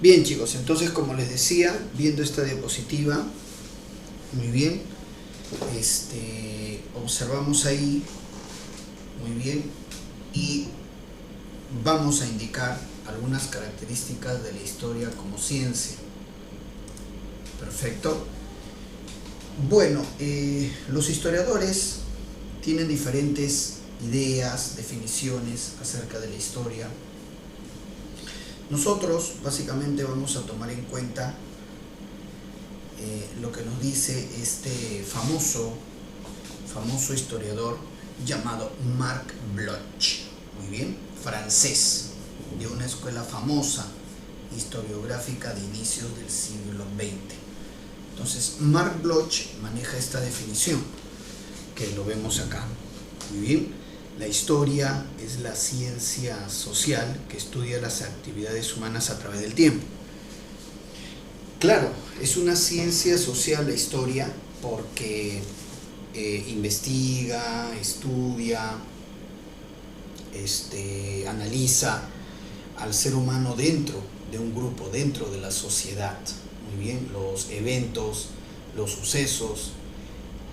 Bien, chicos, entonces como les decía, viendo esta diapositiva, muy bien, observamos ahí, muy bien, y vamos a indicar algunas características de la historia como ciencia. Perfecto. Bueno, los historiadores tienen diferentes ideas, definiciones acerca de la historia. Nosotros básicamente vamos a tomar en cuenta lo que nos dice este famoso historiador llamado Marc Bloch, muy bien, francés, de una escuela famosa historiográfica de inicios del siglo XX. Entonces, Marc Bloch maneja esta definición, que lo vemos acá, muy bien. La historia es la ciencia social que estudia las actividades humanas a través del tiempo. Claro, es una ciencia social la historia porque investiga, estudia, analiza al ser humano dentro de un grupo, dentro de la sociedad. Muy bien, los eventos, los sucesos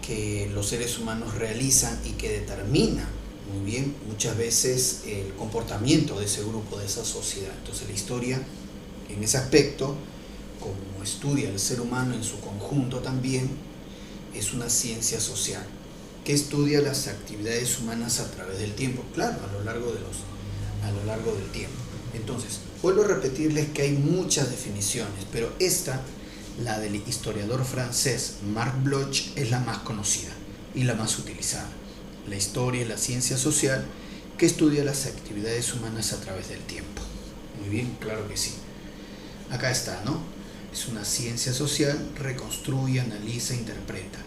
que los seres humanos realizan y que determinan muy bien muchas veces el comportamiento de ese grupo, de esa sociedad. Entonces la historia en ese aspecto, como estudia el ser humano en su conjunto también, es una ciencia social que estudia las actividades humanas a través del tiempo, claro, a lo largo del tiempo. Entonces, vuelvo a repetirles que hay muchas definiciones, pero esta, la del historiador francés Marc Bloch, es la más conocida y la más utilizada. La historia es la ciencia social que estudia las actividades humanas a través del tiempo. Muy bien, claro que sí. Acá está, ¿no? Es una ciencia social, reconstruye, analiza, interpreta.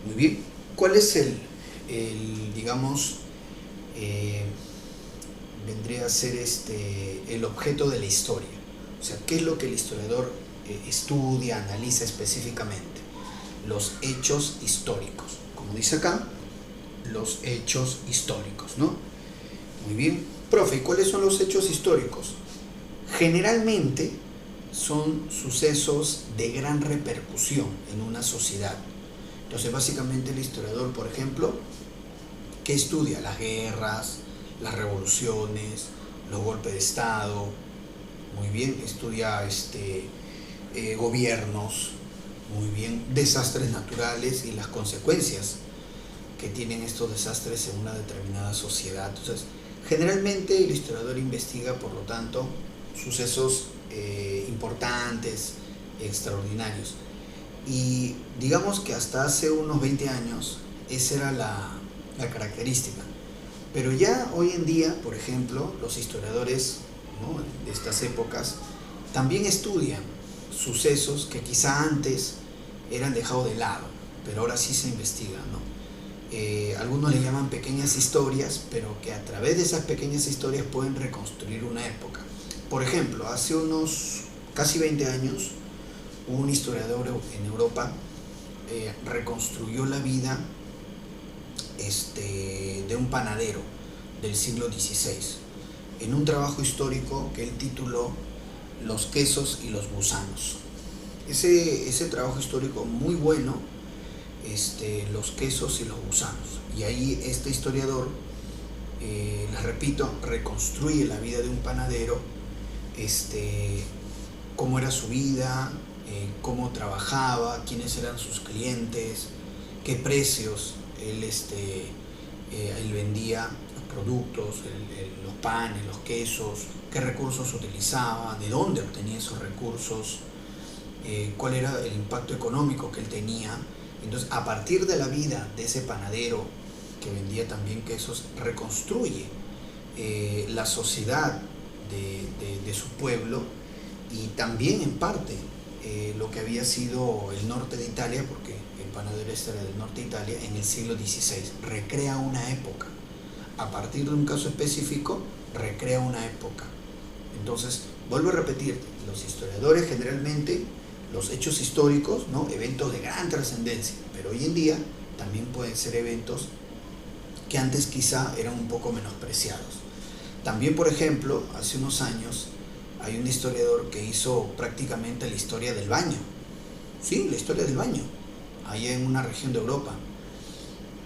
Muy bien. ¿Cuál es vendría a ser el objeto de la historia? O sea, ¿qué es lo que el historiador estudia, analiza específicamente? Los hechos históricos. Como dice acá, los hechos históricos, ¿no? Muy bien. Profe, ¿y cuáles son los hechos históricos? Generalmente son sucesos de gran repercusión en una sociedad. Entonces, básicamente el historiador, por ejemplo, que estudia las guerras, las revoluciones, los golpes de Estado, muy bien, estudia gobiernos, muy bien, desastres naturales y las consecuencias que tienen estos desastres en una determinada sociedad. Entonces, generalmente el historiador investiga, por lo tanto, sucesos importantes, extraordinarios. Y digamos que hasta hace unos 20 años esa era la característica. Pero ya hoy en día, por ejemplo, los historiadores, ¿no?, de estas épocas también estudian sucesos que quizá antes eran dejados de lado, pero ahora sí se investigan, ¿no? Algunos le llaman pequeñas historias, pero que a través de esas pequeñas historias pueden reconstruir una época. Por ejemplo, hace unos casi 20 años, un historiador en Europa reconstruyó la vida de un panadero del siglo XVI en un trabajo histórico que él tituló Los quesos y los gusanos. Ese trabajo histórico muy bueno, los quesos y los gusanos. Y ahí este historiador, les repito, reconstruye la vida de un panadero, cómo era su vida, cómo trabajaba, quiénes eran sus clientes, qué precios él vendía los productos, los panes, los quesos, qué recursos utilizaba, de dónde obtenía esos recursos, cuál era el impacto económico que él tenía. Entonces, a partir de la vida de ese panadero que vendía también quesos, reconstruye la sociedad de su pueblo y también en parte lo que había sido el norte de Italia, porque el panadero era del norte de Italia en el siglo XVI. Recrea una época. A partir de un caso específico, recrea una época. Entonces, vuelvo a repetir, los historiadores generalmente, los hechos históricos, ¿no?, eventos de gran trascendencia, pero hoy en día también pueden ser eventos que antes quizá eran un poco menospreciados. También, por ejemplo, hace unos años Hay un historiador que hizo prácticamente la historia del baño. Sí, la historia del baño, allá en una región de Europa.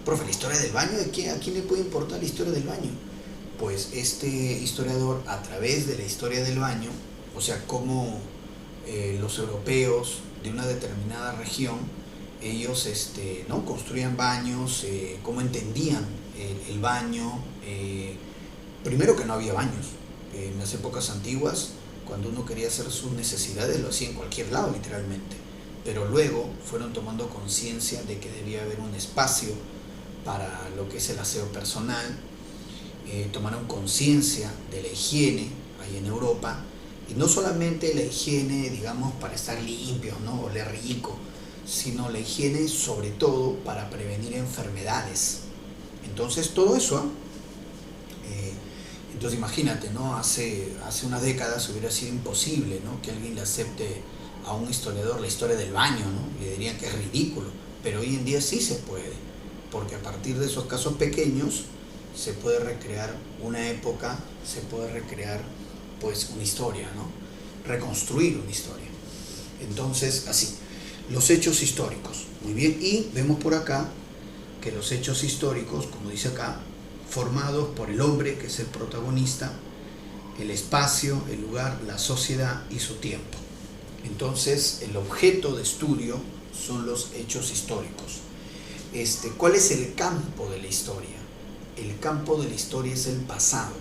Profe, ¿la historia del baño? ¿A quién le puede importar la historia del baño? Pues este historiador, a través de la historia del baño, o sea, cómo los europeos de una determinada región, ellos ¿no? construían baños, cómo entendían el baño. Primero que no había baños. En las épocas antiguas, cuando uno quería hacer sus necesidades, lo hacía en cualquier lado, literalmente. Pero luego fueron tomando conciencia de que debía haber un espacio para lo que es el aseo personal. Tomaron conciencia de la higiene ahí en Europa, y no solamente la higiene, digamos, para estar limpios, ¿no? Oler rico, sino la higiene sobre todo para prevenir enfermedades. Entonces todo eso, entonces imagínate, ¿no? Hace unas décadas hubiera sido imposible, ¿no? Que alguien le acepte a un historiador la historia del baño, ¿no? Le dirían que es ridículo, pero hoy en día sí se puede, porque a partir de esos casos pequeños se puede recrear una época, se puede recrear pues una historia, ¿no? Reconstruir una historia. Entonces, así, los hechos históricos, muy bien, y vemos por acá que los hechos históricos, como dice acá, formados por el hombre, que es el protagonista, el espacio, el lugar, la sociedad y su tiempo. Entonces, el objeto de estudio son los hechos históricos. ¿Cuál es el campo de la historia? El campo de la historia es el pasado,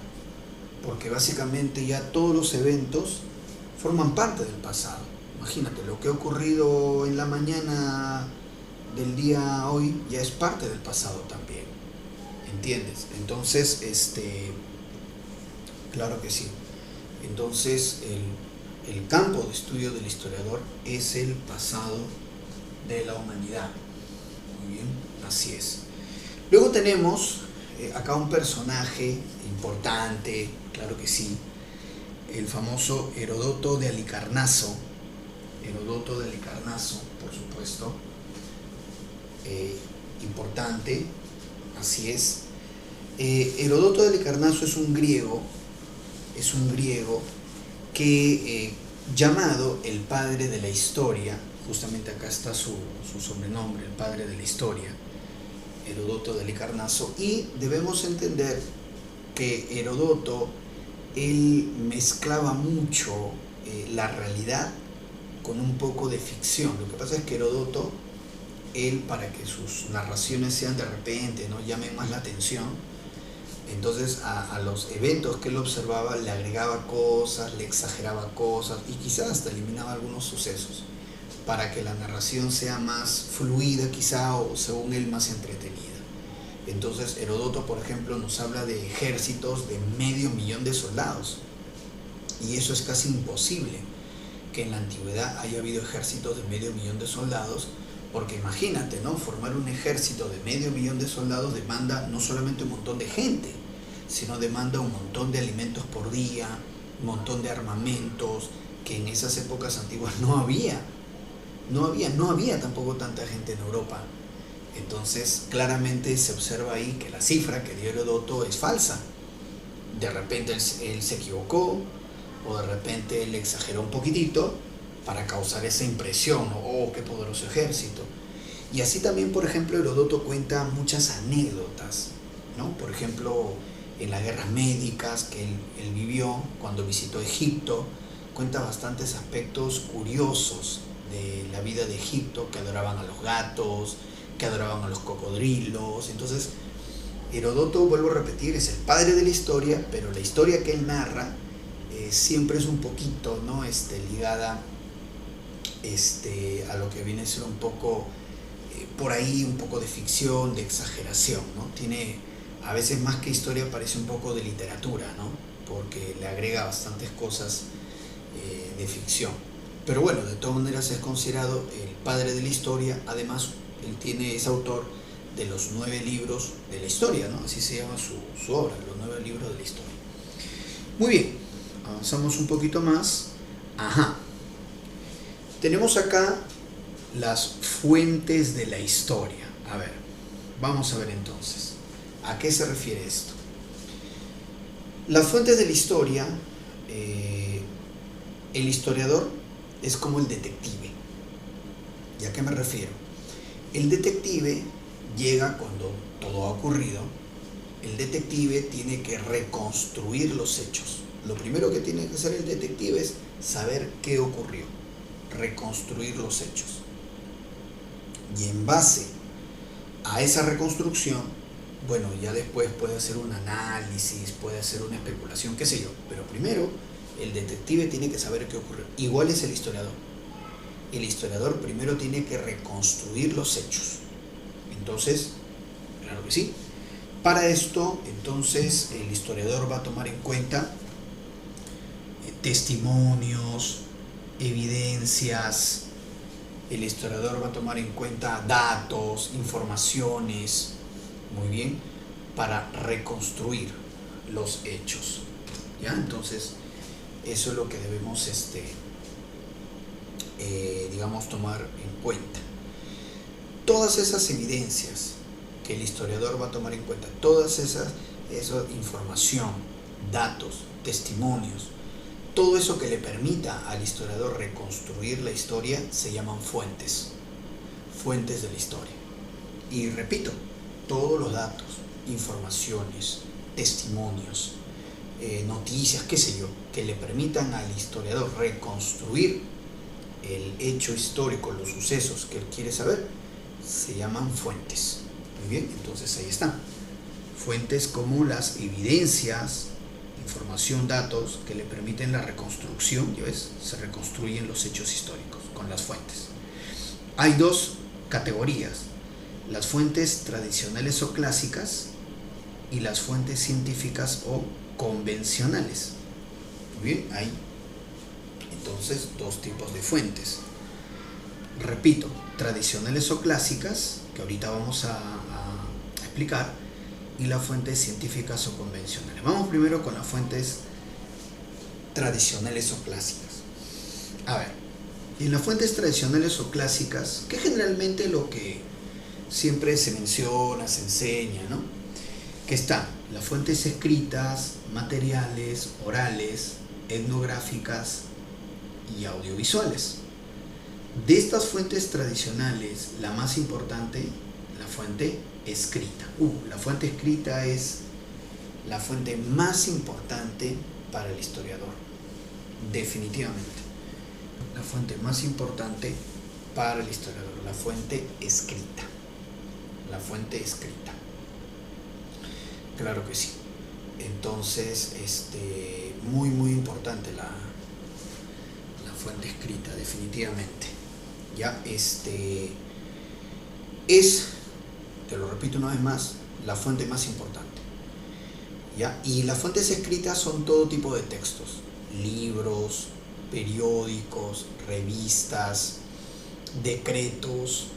porque básicamente ya todos los eventos forman parte del pasado. Imagínate, lo que ha ocurrido en la mañana del día hoy ya es parte del pasado también, ¿entiendes? Entonces, claro que sí. Entonces, el campo de estudio del historiador es el pasado de la humanidad. Muy bien, así es. Luego tenemos acá un personaje importante, claro que sí, el famoso Heródoto de Halicarnaso. Heródoto de Halicarnaso, por supuesto, importante, así es. Heródoto de Halicarnaso es un griego que llamado el padre de la historia, justamente acá está su sobrenombre, el padre de la historia, Heródoto de Halicarnaso, y debemos entender que Heródoto, él mezclaba mucho la realidad con un poco de ficción. Lo que pasa es que Heródoto, él, para que sus narraciones sean de repente, ¿no? llamen más la atención, entonces a los eventos que él observaba le agregaba cosas, le exageraba cosas y quizás hasta eliminaba algunos sucesos para que la narración sea más fluida quizá, o según él más entretenida. Entonces Heródoto, por ejemplo, nos habla de ejércitos de 500.000 de soldados, y eso es casi imposible que en la antigüedad haya habido ejércitos de 500.000 de soldados, porque imagínate, ¿no? Formar un ejército de 500.000 de soldados demanda no solamente un montón de gente, sino demanda un montón de alimentos por día, un montón de armamentos que en esas épocas antiguas no había tampoco tanta gente en Europa. Entonces claramente se observa ahí que la cifra que dio Heródoto es falsa. De repente él se equivocó, o de repente él exageró un poquitito para causar esa impresión, ¿no? Oh, qué poderoso ejército. Y así también, por ejemplo, Heródoto cuenta muchas anécdotas, ¿no? Por ejemplo, en las guerras médicas que él vivió cuando visitó Egipto, cuenta bastantes aspectos curiosos de la vida de Egipto, que adoraban a los gatos, que adoraban a los cocodrilos. Entonces, Heródoto, vuelvo a repetir, es el padre de la historia, pero la historia que él narra siempre es un poquito, ¿no? ligada a lo que viene a ser un poco, por ahí, un poco de ficción, de exageración, ¿no? Tiene, a veces más que historia, parece un poco de literatura, ¿no? Porque le agrega bastantes cosas de ficción. Pero bueno, de todas maneras es considerado el padre de la historia. Además, él es autor de los 9 libros de la historia, ¿no? Así se llama su obra, los 9 libros de la historia. Muy bien, avanzamos un poquito más. Ajá. Tenemos acá las fuentes de la historia. A ver, vamos a ver entonces, ¿a qué se refiere esto? Las fuentes de la historia El historiador es como el detective. ¿Y a qué me refiero? El detective llega cuando todo ha ocurrido. El detective tiene que reconstruir los hechos. Lo primero que tiene que hacer el detective es saber qué ocurrió, reconstruir los hechos. Y en base a esa reconstrucción, bueno, ya después puede hacer un análisis, puede hacer una especulación, qué sé yo. Pero primero, el detective tiene que saber qué ocurrió. Igual es el historiador. El historiador primero tiene que reconstruir los hechos. Entonces, claro que sí. Para esto, entonces, el historiador va a tomar en cuenta testimonios, evidencias. El historiador va a tomar en cuenta datos, informaciones, muy bien, para reconstruir los hechos. ¿Ya? Entonces, eso es lo que debemos, digamos, tomar en cuenta. Todas esas evidencias que el historiador va a tomar en cuenta, esa información, datos, testimonios, todo eso que le permita al historiador reconstruir la historia se llaman fuentes de la historia. Y repito, todos los datos, informaciones, testimonios, noticias, qué sé yo, que le permitan al historiador reconstruir el hecho histórico, los sucesos que él quiere saber, se llaman fuentes. Muy bien, entonces ahí están. Fuentes como las evidencias, información, datos que le permiten la reconstrucción, ¿ya ves? Se reconstruyen los hechos históricos con las fuentes. Hay dos categorías: las fuentes tradicionales o clásicas y las fuentes científicas o convencionales. Muy bien, hay entonces dos tipos de fuentes. Repito, tradicionales o clásicas, que ahorita vamos a explicar, y las fuentes científicas o convencionales. Vamos primero con las fuentes tradicionales o clásicas. A ver, en las fuentes tradicionales o clásicas, que generalmente lo que siempre se menciona, se enseña, ¿no? Que están las fuentes escritas, materiales, orales, etnográficas y audiovisuales. De estas fuentes tradicionales, la más importante, la fuente escrita. La fuente escrita es la fuente más importante para el historiador, definitivamente. La fuente más importante para el historiador, la fuente escrita. La fuente escrita. Claro que sí. Entonces, muy importante la fuente escrita, definitivamente. Ya, te lo repito una vez más, la fuente más importante. ¿Ya? Y las fuentes escritas son todo tipo de textos: libros, periódicos, revistas, decretos,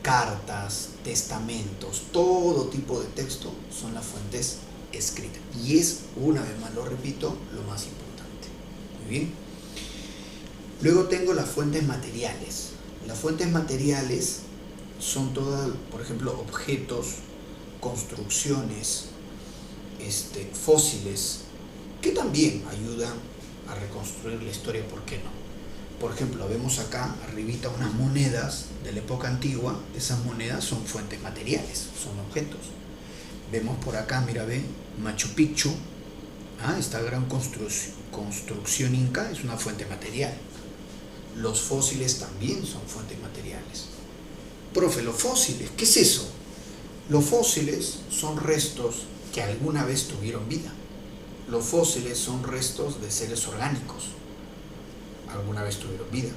cartas, testamentos, todo tipo de texto son las fuentes escritas. Y es, una vez más lo repito, lo más importante. Muy bien. Luego tengo las fuentes materiales. Las fuentes materiales son todas, por ejemplo, objetos, construcciones, fósiles, que también ayudan a reconstruir la historia, ¿por qué no? Por ejemplo, vemos acá arribita unas monedas de la época antigua. Esas monedas son fuentes materiales, son objetos. Vemos por acá, mira, ve, Machu Picchu, esta gran construcción inca es una fuente material. Los fósiles también son fuentes materiales. Profe, los fósiles, ¿qué es eso? Los fósiles son restos que alguna vez tuvieron vida. Los fósiles son restos de seres orgánicos. Alguna vez tuvieron vida.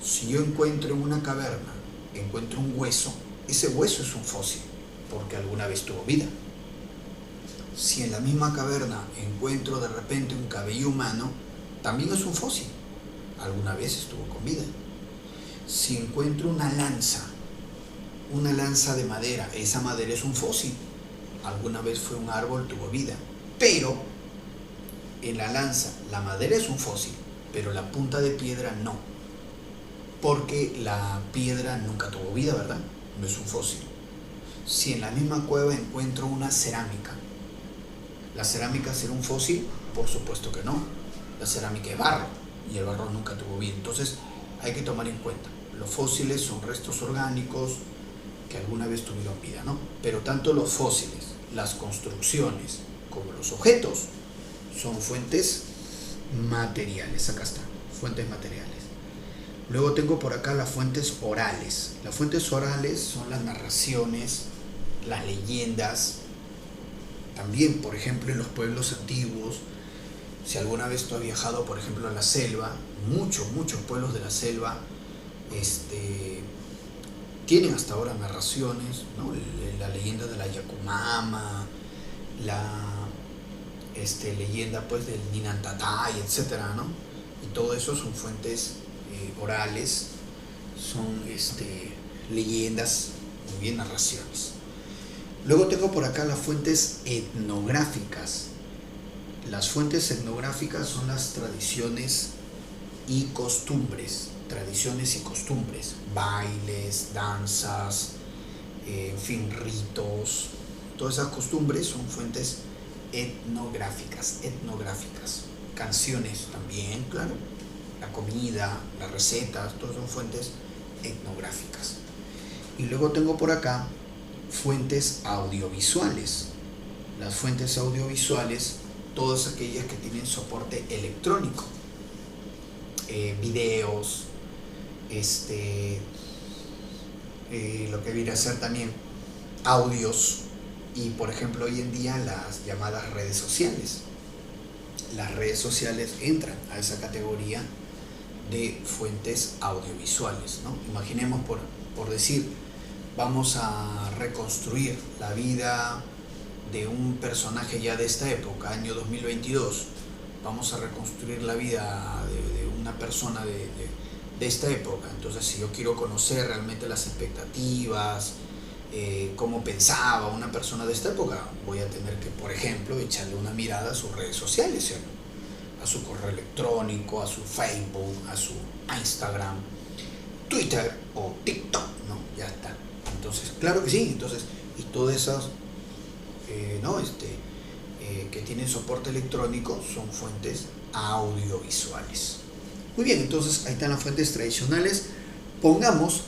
Si yo encuentro en una caverna, encuentro un hueso, ese hueso es un fósil, porque alguna vez tuvo vida. Si en la misma caverna encuentro de repente un cabello humano, también es un fósil, alguna vez estuvo con vida. Si encuentro una lanza de madera, esa madera es un fósil, alguna vez fue un árbol, tuvo vida. Pero en la lanza, la madera es un fósil, pero la punta de piedra no, porque la piedra nunca tuvo vida, ¿verdad? No es un fósil. Si en la misma cueva encuentro una cerámica, ¿la cerámica será un fósil? Por supuesto que no. La cerámica es barro, y el barro nunca tuvo vida. Entonces hay que tomar en cuenta, los fósiles son restos orgánicos que alguna vez tuvieron vida, ¿no? Pero tanto los fósiles, las construcciones, como los objetos son fuentes materiales. Acá está, fuentes materiales. Luego tengo por acá las fuentes orales. Las fuentes orales son las narraciones, las leyendas. También, por ejemplo, en los pueblos antiguos, si alguna vez tú has viajado, por ejemplo, a la selva, muchos pueblos de la selva tienen hasta ahora narraciones, ¿no? La leyenda de la Yacumama, la leyenda pues del Ninantatay, etcétera, ¿no? Y todo eso son fuentes orales, son leyendas, muy bien, narraciones. Luego tengo por acá las fuentes etnográficas. Las fuentes etnográficas son las tradiciones y costumbres, bailes, danzas, en fin, ritos. Todas esas costumbres son fuentes etnográficas. Canciones también, claro. La comida, las recetas, todas son fuentes etnográficas. Y luego tengo por acá fuentes audiovisuales. Las fuentes audiovisuales, todas aquellas que tienen soporte electrónico, videos, lo que viene a ser también audios, y por ejemplo hoy en día las llamadas redes sociales. Las redes sociales entran a esa categoría de fuentes audiovisuales, ¿no? Imaginemos por decir, vamos a reconstruir la vida de un personaje ya de esta época, año 2022, vamos a reconstruir la vida de una persona de esta época. Entonces, si yo quiero conocer realmente las expectativas, cómo pensaba una persona de esta época, voy a tener que, por ejemplo, echarle una mirada a sus redes sociales, ¿sí? A su correo electrónico, a su Facebook, a su Instagram, Twitter o TikTok, ¿no? Ya está. Entonces, claro que sí. Entonces, y todas esas que tienen soporte electrónico son fuentes audiovisuales. Muy bien, entonces ahí están las fuentes tradicionales. Pongamos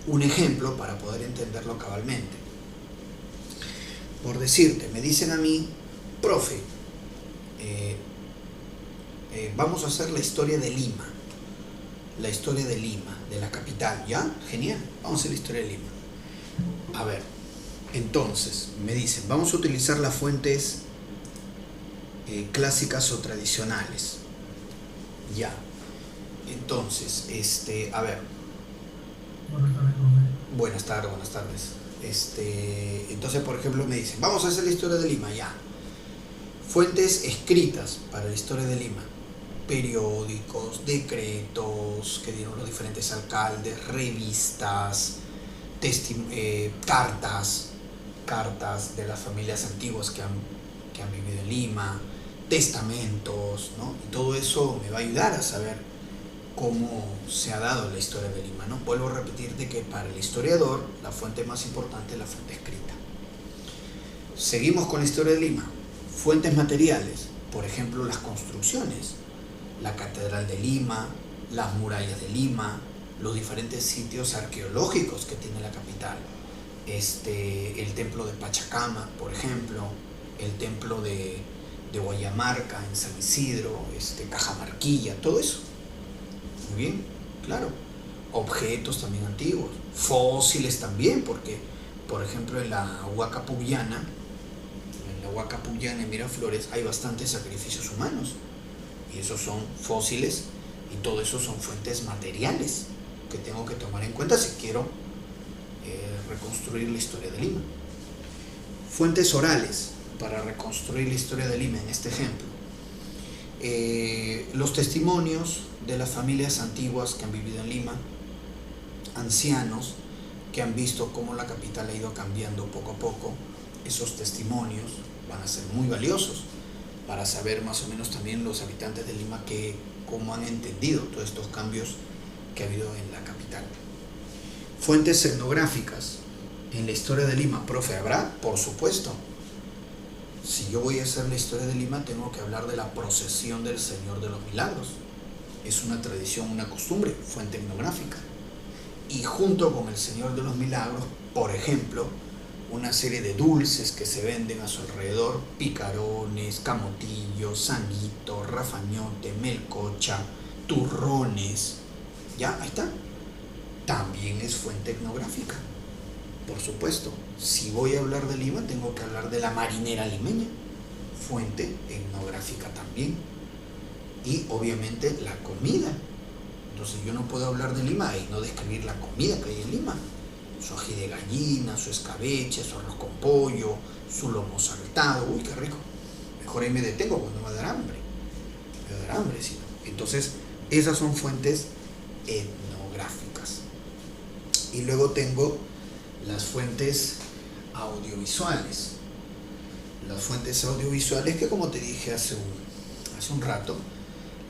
un ejemplo para poder entenderlo cabalmente. Por decirte, me dicen a mí, profe, vamos a hacer la historia de Lima, de la capital, ¿ya? Genial, vamos a hacer la historia de Lima. A ver, entonces, me dicen, vamos a utilizar las fuentes clásicas o tradicionales, ya. Entonces, a ver. Buenas tardes. Entonces, por ejemplo, me dicen, vamos a hacer la historia de Lima, ya. Fuentes escritas para la historia de Lima. Periódicos, decretos que dieron los diferentes alcaldes, revistas, cartas de las familias antiguas que han vivido en Lima, testamentos, ¿no? Y todo eso me va a ayudar a saber cómo se ha dado la historia de Lima, ¿no? Vuelvo a repetirte que para el historiador la fuente más importante es la fuente escrita. Seguimos con la historia de Lima. Fuentes materiales, por ejemplo, las construcciones, la Catedral de Lima, las murallas de Lima, los diferentes sitios arqueológicos que tiene la capital, el templo de Pachacama, por ejemplo, el templo de Guayamarca en San Isidro, Cajamarquilla, todo eso. Muy bien, claro. Objetos también antiguos, fósiles también, porque, por ejemplo, en la Huaca Pucllana, en Miraflores, hay bastantes sacrificios humanos, y esos son fósiles, y todo eso son fuentes materiales que tengo que tomar en cuenta si quiero reconstruir la historia de Lima. Fuentes orales para reconstruir la historia de Lima en este ejemplo. Los testimonios de las familias antiguas que han vivido en Lima, ancianos que han visto cómo la capital ha ido cambiando poco a poco. Esos testimonios van a ser muy valiosos para saber más o menos también los habitantes de Lima cómo han entendido todos estos cambios que ha habido en la capital. Fuentes etnográficas en la historia de Lima, profe, ¿habrá? Por supuesto. Si yo voy a hacer la historia de Lima, tengo que hablar de la procesión del Señor de los Milagros. es una tradición, una costumbre, fuente etnográfica. Y junto con el Señor de los Milagros, por ejemplo, una serie de dulces que se venden a su alrededor, picarones, camotillos, sanguito, rafañote, melcocha, turrones, ¿ya? Ahí está. También es fuente etnográfica. Por supuesto, si voy a hablar de Lima, tengo que hablar de la marinera limeña, fuente etnográfica también. Y obviamente la comida. Entonces yo no puedo hablar de Lima y no describir la comida que hay en Lima. Su ají de gallina, su escabeche, su arroz con pollo, su lomo saltado. Uy, qué rico. Mejor ahí me detengo cuando me va a dar hambre. Me va a dar hambre, sí. Entonces, esas son fuentes etnográficas. Y luego tengo las fuentes audiovisuales. Las fuentes audiovisuales que, como te dije hace un rato,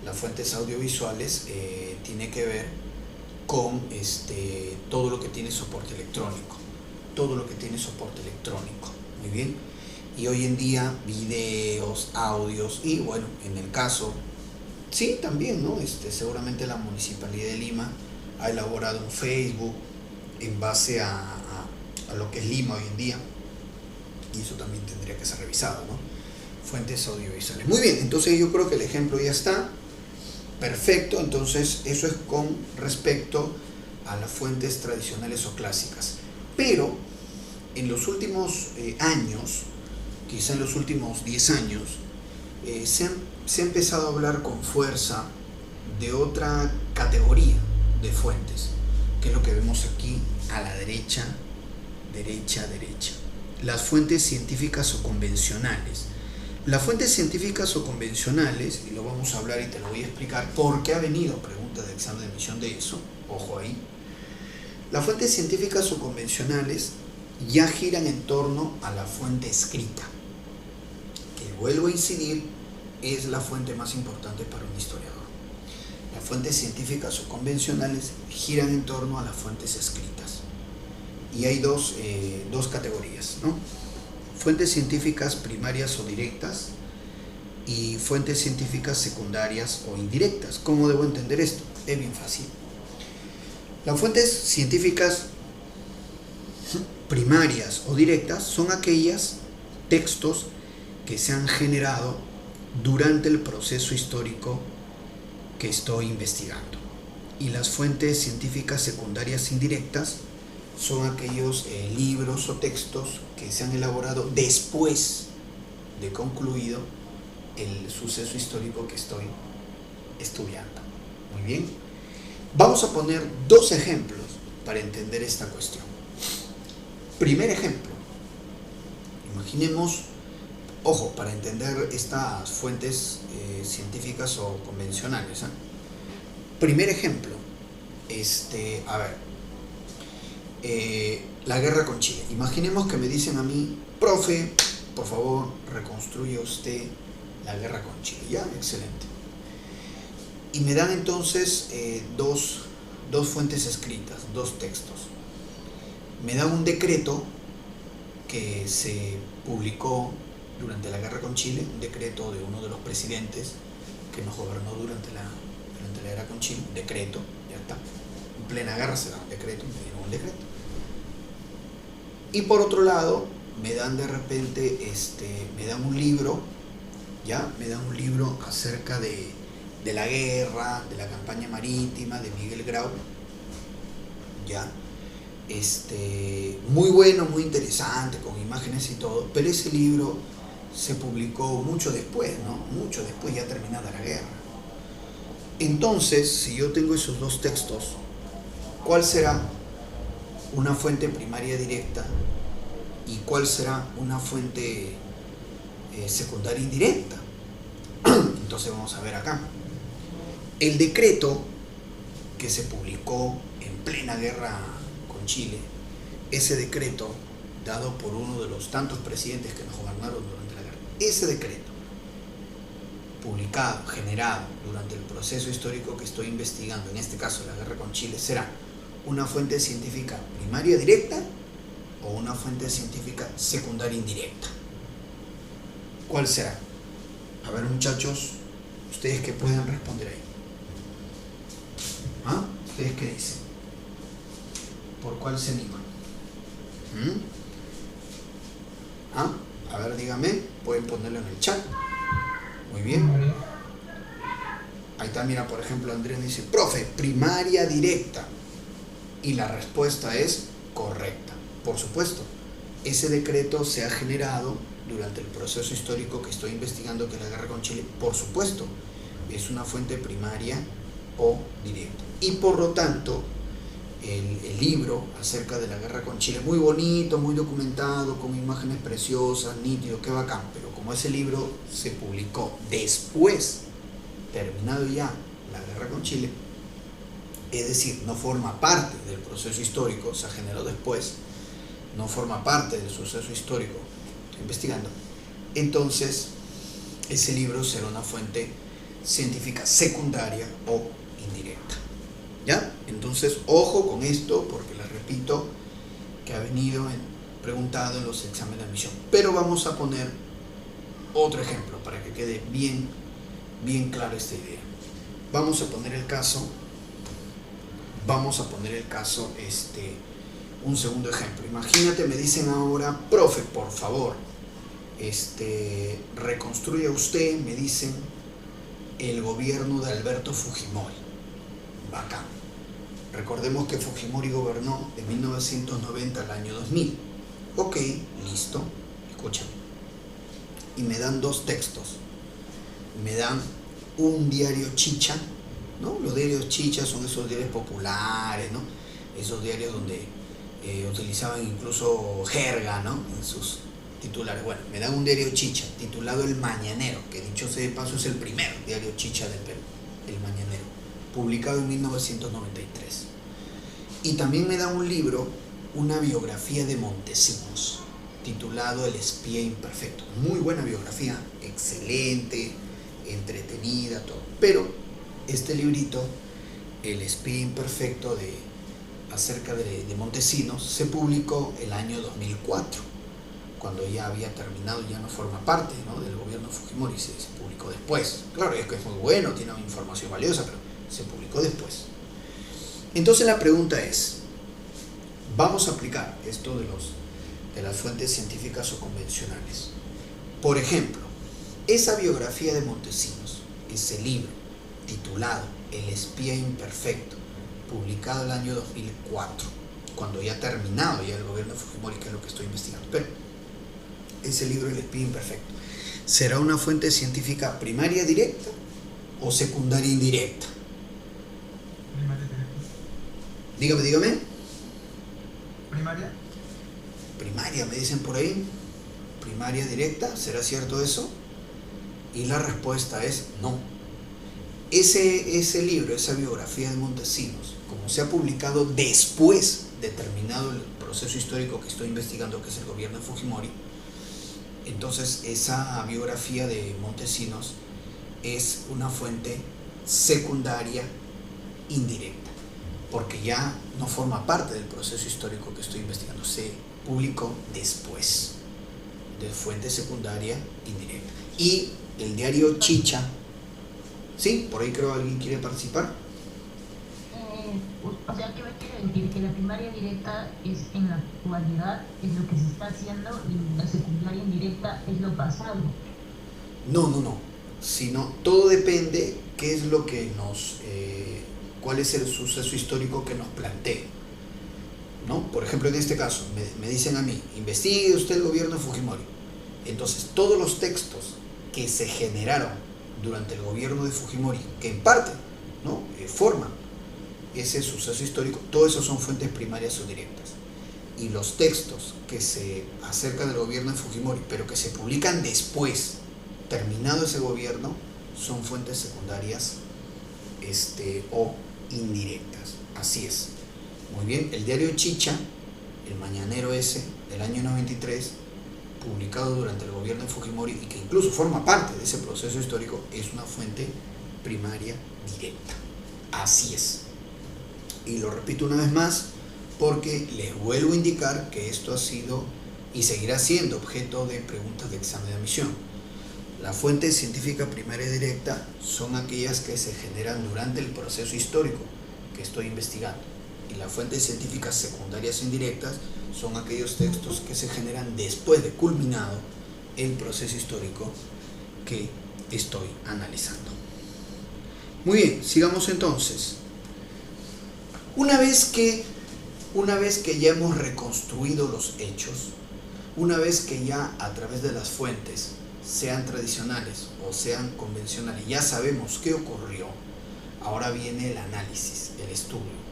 las fuentes audiovisuales tiene que ver con todo lo que tiene soporte electrónico. Todo lo que tiene soporte electrónico. Muy bien. Y hoy en día, videos, audios, y bueno, en el caso, sí, también, ¿no? Seguramente la Municipalidad de Lima ha elaborado un Facebook en base a lo que es Lima hoy en día. Y eso también tendría que ser revisado, ¿no? Fuentes audiovisuales. Muy bien, entonces yo creo que el ejemplo ya está. Perfecto, entonces eso es con respecto a las fuentes tradicionales o clásicas. Pero en los últimos años, quizá en los últimos 10 años, se ha empezado a hablar con fuerza de otra categoría de fuentes, que es lo que vemos aquí a la derecha, derecha. Las fuentes científicas o convencionales. Las fuentes científicas o convencionales, y lo vamos a hablar y te lo voy a explicar por qué ha venido pregunta de examen de admisión de eso, ojo ahí. Las fuentes científicas o convencionales ya giran en torno a la fuente escrita, que vuelvo a incidir, es la fuente más importante para un historiador. Las fuentes científicas o convencionales giran en torno a las fuentes escritas. Y hay dos categorías, ¿no? Fuentes científicas primarias o directas y fuentes científicas secundarias o indirectas. ¿Cómo debo entender esto? Es bien fácil. Las fuentes científicas primarias o directas son aquellos textos que se han generado durante el proceso histórico que estoy investigando. Y las fuentes científicas secundarias indirectas son aquellos libros o textos que se han elaborado después de concluido el suceso histórico que estoy estudiando. Muy bien. Vamos a poner dos ejemplos para entender esta cuestión. Primer ejemplo. Imaginemos, ojo, para entender estas fuentes científicas o convencionales. Primer ejemplo. A ver. La guerra con Chile. Imaginemos que me dicen a mí, profe, por favor, reconstruya usted la guerra con Chile. Ya, excelente. Y me dan entonces dos fuentes escritas, dos textos. Me dan un decreto que se publicó durante la guerra con Chile, un decreto de uno de los presidentes que nos gobernó durante la guerra con Chile, un decreto, ya está. En plena guerra se da un decreto, me dieron un decreto. Y por otro lado, me dan de repente, me dan un libro, ¿ya? Me dan un libro acerca de la guerra, de la campaña marítima, de Miguel Grau, ¿ya? Muy bueno, muy interesante, con imágenes y todo, pero ese libro se publicó mucho después, ¿no? Mucho después, ya terminada la guerra. Entonces, si yo tengo esos dos textos, ¿cuál será una fuente primaria directa y cuál será una fuente secundaria indirecta? Entonces vamos a ver acá. El decreto que se publicó en plena guerra con Chile, ese decreto dado por uno de los tantos presidentes que nos gobernaron durante la guerra, ese decreto publicado, generado durante el proceso histórico que estoy investigando, en este caso la guerra con Chile, será una fuente científica primaria directa o una fuente científica secundaria indirecta. ¿Cuál será? A ver, muchachos, ustedes que pueden responder ahí. ¿Ah? ¿Ustedes qué dicen? ¿Por cuál se animan? ¿Ah? A ver, dígame, pueden ponerlo en el chat. Muy bien. Ahí está, mira, por ejemplo, Andrés dice, profe, primaria directa. Y la respuesta es correcta. Por supuesto, ese decreto se ha generado durante el proceso histórico que estoy investigando, que es la guerra con Chile. Por supuesto, es una fuente primaria o directa. Y por lo tanto, el libro acerca de la guerra con Chile, muy bonito, muy documentado, con imágenes preciosas, nítido, qué bacán, pero como ese libro se publicó después, terminado ya la guerra con Chile, es decir, no forma parte del proceso histórico, se generó después, no forma parte del suceso histórico, estoy investigando, entonces ese libro será una fuente científica secundaria o indirecta. ¿Ya? Entonces, ojo con esto, porque les repito que ha venido preguntado en los exámenes de admisión. Pero vamos a poner otro ejemplo para que quede bien clara esta idea. Vamos a poner el caso, un segundo ejemplo. Imagínate, me dicen ahora, profe, por favor, reconstruya usted, me dicen, el gobierno de Alberto Fujimori. Bacán. Recordemos que Fujimori gobernó de 1990 al año 2000. Ok, listo. Escuchen. Y me dan dos textos. Me dan un diario chicha, ¿no? Los diarios chicha son esos diarios populares, ¿no? Esos diarios donde utilizaban incluso jerga, ¿no? En sus titulares. Bueno, me dan un diario chicha titulado El Mañanero, que dicho sea de paso es el primer diario chicha del Perú, El Mañanero, publicado en 1993. Y también me da un libro, una biografía de Montesinos, titulado El Espía Imperfecto. Muy buena biografía, excelente, entretenida, todo. Pero este librito, El Espía Imperfecto, acerca de Montesinos, se publicó el año 2004, cuando ya había terminado, ya no forma parte, ¿no?, del gobierno Fujimori, se publicó después. Claro, es que es muy bueno, tiene una información valiosa, pero se publicó después. Entonces la pregunta es, vamos a aplicar esto de las fuentes científicas o convencionales. Por ejemplo, esa biografía de Montesinos, ese libro titulado El Espía Imperfecto, publicado el año 2004, cuando ya ha terminado ya el gobierno de Fujimori, que es lo que estoy investigando, pero ese libro El Espía Imperfecto, ¿será una fuente científica primaria directa o secundaria indirecta? Dígame. Primaria, me dicen por ahí. Primaria directa, ¿será cierto eso? Y la respuesta es no. Ese libro, esa biografía de Montesinos, como se ha publicado después de terminado el proceso histórico que estoy investigando, que es el gobierno de Fujimori, entonces esa biografía de Montesinos es una fuente secundaria indirecta, porque ya no forma parte del proceso histórico que estoy investigando, se publicó después, de fuente secundaria indirecta. Y el diario Chicha, ¿sí? Por ahí creo alguien quiere participar. O sea, ¿qué me quiere decir? Que la primaria directa es en la actualidad, es lo que se está haciendo, y la secundaria indirecta es lo pasado. No, sino todo depende qué es lo que cuál es el suceso histórico que nos plantee, ¿no? Por ejemplo, en este caso, me dicen a mí, investigue usted el gobierno de Fujimori. Entonces, todos los textos que se generaron durante el gobierno de Fujimori, que en parte, ¿no?, forman ese suceso histórico, todos esos son fuentes primarias o directas. Y los textos que se acercan del gobierno de Fujimori, pero que se publican después, terminado ese gobierno, son fuentes secundarias o indirectas. Así es. Muy bien, el diario Chicha, el mañanero ese, del año 93, publicado durante el gobierno de Fujimori y que incluso forma parte de ese proceso histórico, es una fuente primaria directa. Así es. Y lo repito una vez más, porque les vuelvo a indicar que esto ha sido y seguirá siendo objeto de preguntas de examen de admisión. La fuente científica primaria directa son aquellas que se generan durante el proceso histórico, que estoy investigando. Y las fuentes científicas secundarias e indirectas son aquellos textos que se generan después de culminado el proceso histórico que estoy analizando. Muy bien, sigamos entonces. Una vez que ya hemos reconstruido los hechos, una vez que ya a través de las fuentes, sean tradicionales o sean convencionales, ya sabemos qué ocurrió, ahora viene el análisis, el estudio.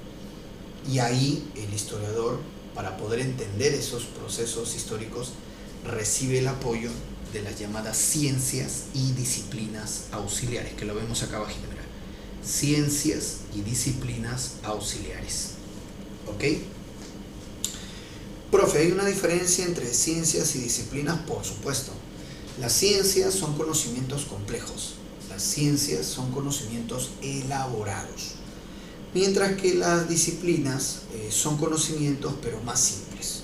Y ahí el historiador, para poder entender esos procesos históricos, recibe el apoyo de las llamadas ciencias y disciplinas auxiliares, que lo vemos acá abajo, ¿verdad? Ciencias y disciplinas auxiliares. ¿Ok? Profe, ¿hay una diferencia entre ciencias y disciplinas? Por supuesto. Las ciencias son conocimientos complejos. Las ciencias son conocimientos elaborados. Mientras que las disciplinas son conocimientos pero más simples.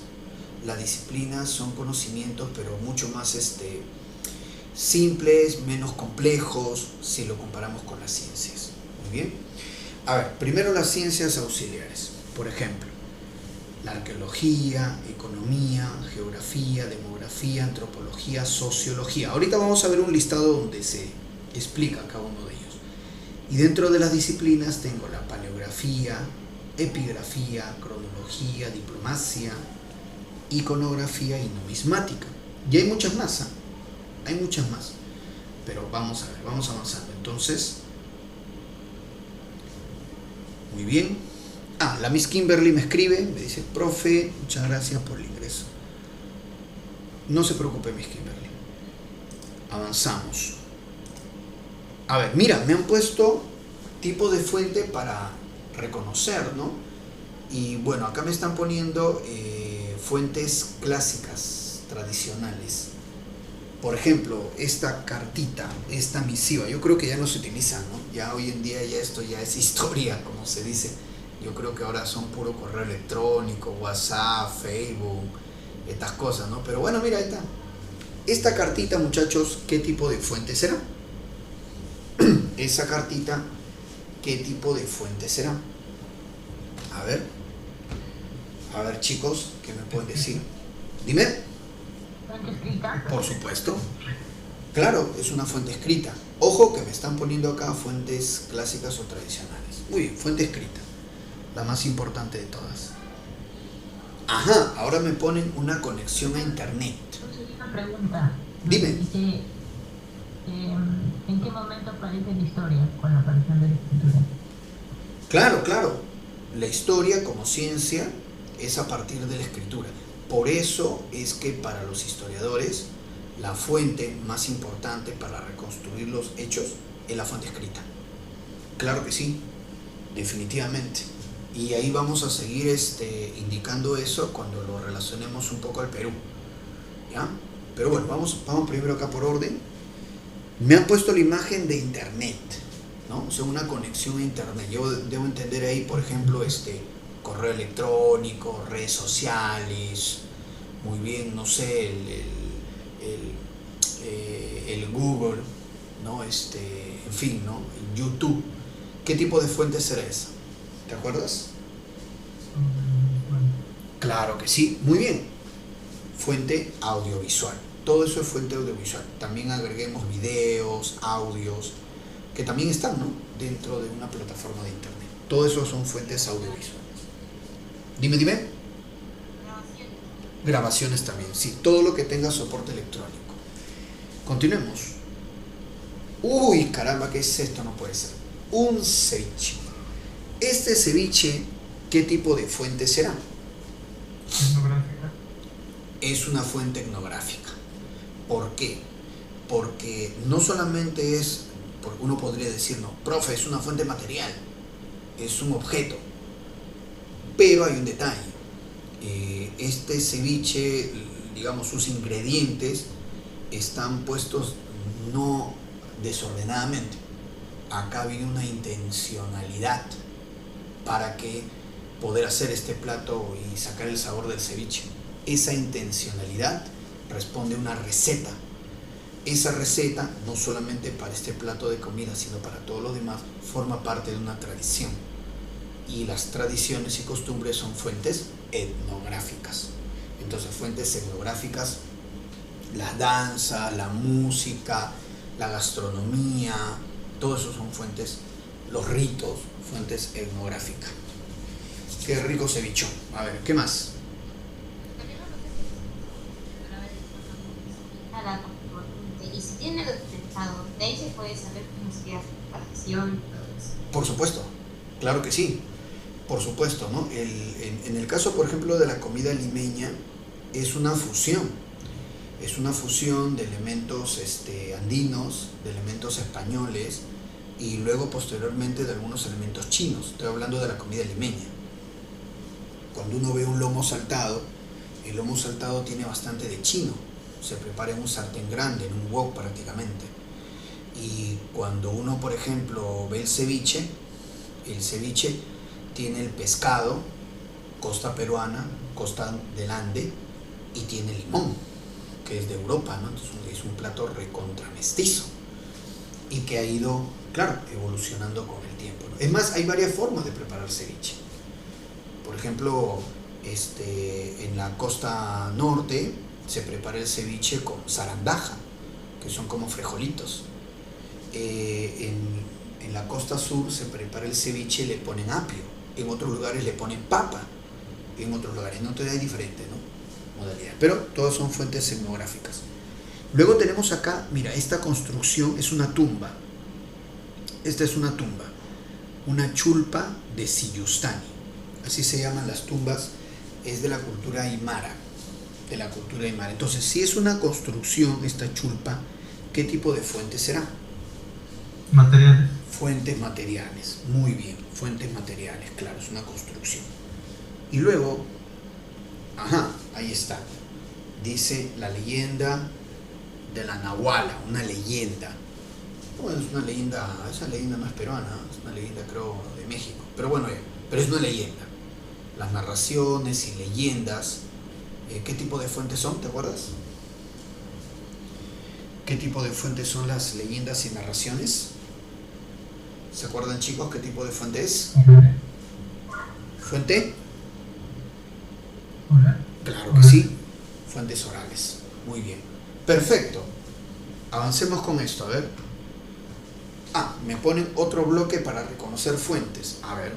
Las disciplinas son conocimientos pero mucho más simples, menos complejos si lo comparamos con las ciencias. Muy bien. A ver, primero las ciencias auxiliares. Por ejemplo, la arqueología, economía, geografía, demografía, antropología, sociología. Ahorita vamos a ver un listado donde se explica cada uno de ellos. Y dentro de las disciplinas tengo la paleografía, epigrafía, cronología, diplomacia, iconografía y numismática. Y hay muchas más, hay muchas más. Pero vamos a ver, vamos avanzando. Entonces, muy bien. La Miss Kimberly me escribe, me dice, profe, muchas gracias por el ingreso. No se preocupe, Miss Kimberly. Avanzamos. A ver, mira, me han puesto tipo de fuente para reconocer, ¿no? Y bueno, acá me están poniendo fuentes clásicas, tradicionales. Por ejemplo, esta cartita, esta misiva, yo creo que ya no se utiliza, ¿no? Ya hoy en día ya esto ya es historia, como se dice. Yo creo que ahora son puro correo electrónico, WhatsApp, Facebook, estas cosas, ¿no? Pero bueno, mira, ahí está. Esta cartita, muchachos, ¿qué tipo de fuente será? Esa cartita, ¿qué tipo de fuente será? A ver, chicos, ¿qué me pueden decir? Dime. ¿Fuente escrita? Por supuesto. Claro, es una fuente escrita. Ojo que me están poniendo acá fuentes clásicas o tradicionales. Muy bien, fuente escrita. La más importante de todas. Ajá, ahora me ponen una conexión a internet. Entonces, una pregunta. Dime. Dice, ¿en qué momento aparece la historia con la aparición de la escritura? Claro. La historia como ciencia es a partir de la escritura. Por eso es que para los historiadores la fuente más importante para reconstruir los hechos es la fuente escrita. Claro que sí, definitivamente. Y ahí vamos a seguir indicando eso cuando lo relacionemos un poco al Perú, ¿ya? Pero bueno, vamos primero acá por orden. Me han puesto la imagen de internet, ¿no? O sea, una conexión a internet. Yo debo entender ahí, por ejemplo, correo electrónico, redes sociales, muy bien, no sé, el Google, ¿no? En fin, ¿no? YouTube. ¿Qué tipo de fuente será esa? ¿Te acuerdas? Claro que sí, muy bien. Fuente audiovisual. Todo eso es fuente audiovisual. También agreguemos videos, audios, que también están, ¿no? Dentro de una plataforma de internet. Todo eso son fuentes audiovisuales. Dime. Grabaciones también, sí. Todo lo que tenga soporte electrónico. Continuemos. Uy, caramba, ¿qué es esto? No puede ser. Un ceviche. Este ceviche, ¿qué tipo de fuente será? Etnográfica. Es una fuente etnográfica. ¿Por qué? Porque no solamente es, porque uno podría decir, no, profe, es una fuente material, es un objeto, pero hay un detalle. Este ceviche, digamos, sus ingredientes están puestos no desordenadamente. Acá viene una intencionalidad para que poder hacer este plato y sacar el sabor del ceviche. Esa intencionalidad responde a una receta. Esa receta, no solamente para este plato de comida, sino para todos los demás, forma parte de una tradición. y las tradiciones y costumbres son fuentes etnográficas. Entonces, fuentes etnográficas, la danza, la música, la gastronomía, todo eso son fuentes, los ritos, fuentes etnográficas. Qué rico cevichón. A ver, ¿qué más? Y si tiene documentado, de ahí se puede saber cómo sería su preparación y todo eso. Por supuesto, claro que sí, por supuesto, ¿no? En el caso, por ejemplo, de la comida limeña, es una fusión de elementos andinos, de elementos españoles y luego posteriormente de algunos elementos chinos. Estoy hablando de la comida limeña. Cuando uno ve un lomo saltado, el lomo saltado tiene bastante de chino. Se prepara en un sartén grande, en un wok prácticamente. Y cuando uno, por ejemplo, ve el ceviche tiene el pescado, costa peruana, costa del Ande, y tiene limón, que es de Europa, ¿no? Entonces es un plato recontra mestizo y que ha ido, claro, evolucionando con el tiempo, ¿no? Es más, hay varias formas de preparar ceviche. Por ejemplo, en la costa norte se prepara el ceviche con zarandaja, que son como frijolitos. En la costa sur se prepara el ceviche y le ponen apio. En otros lugares le ponen papa. En otros lugares no, hay diferente, ¿no? Modalidad. Pero todas son fuentes etnográficas. Luego tenemos acá, mira, esta construcción es una tumba. Esta es una tumba. Una chulpa de Siyustani. Así se llaman las tumbas. Es de la cultura aymara. Entonces, si es una construcción, esta chulpa, ¿qué tipo de fuente será? Materiales. Fuentes materiales, muy bien, fuentes materiales, claro, es una construcción. Y luego, ahí está, dice la leyenda de la Nahuala, una leyenda. Bueno, es una leyenda, esa leyenda no es peruana, es una leyenda creo de México, pero bueno, pero es una leyenda. Las narraciones y leyendas, ¿qué tipo de fuentes son? ¿Te acuerdas? ¿Qué tipo de fuentes son las leyendas y narraciones? ¿Se acuerdan, chicos, qué tipo de fuente es? ¿Fuente? Oral. Claro que sí. Fuentes orales. Muy bien. Perfecto. Avancemos con esto, a ver. Me ponen otro bloque para reconocer fuentes. A ver.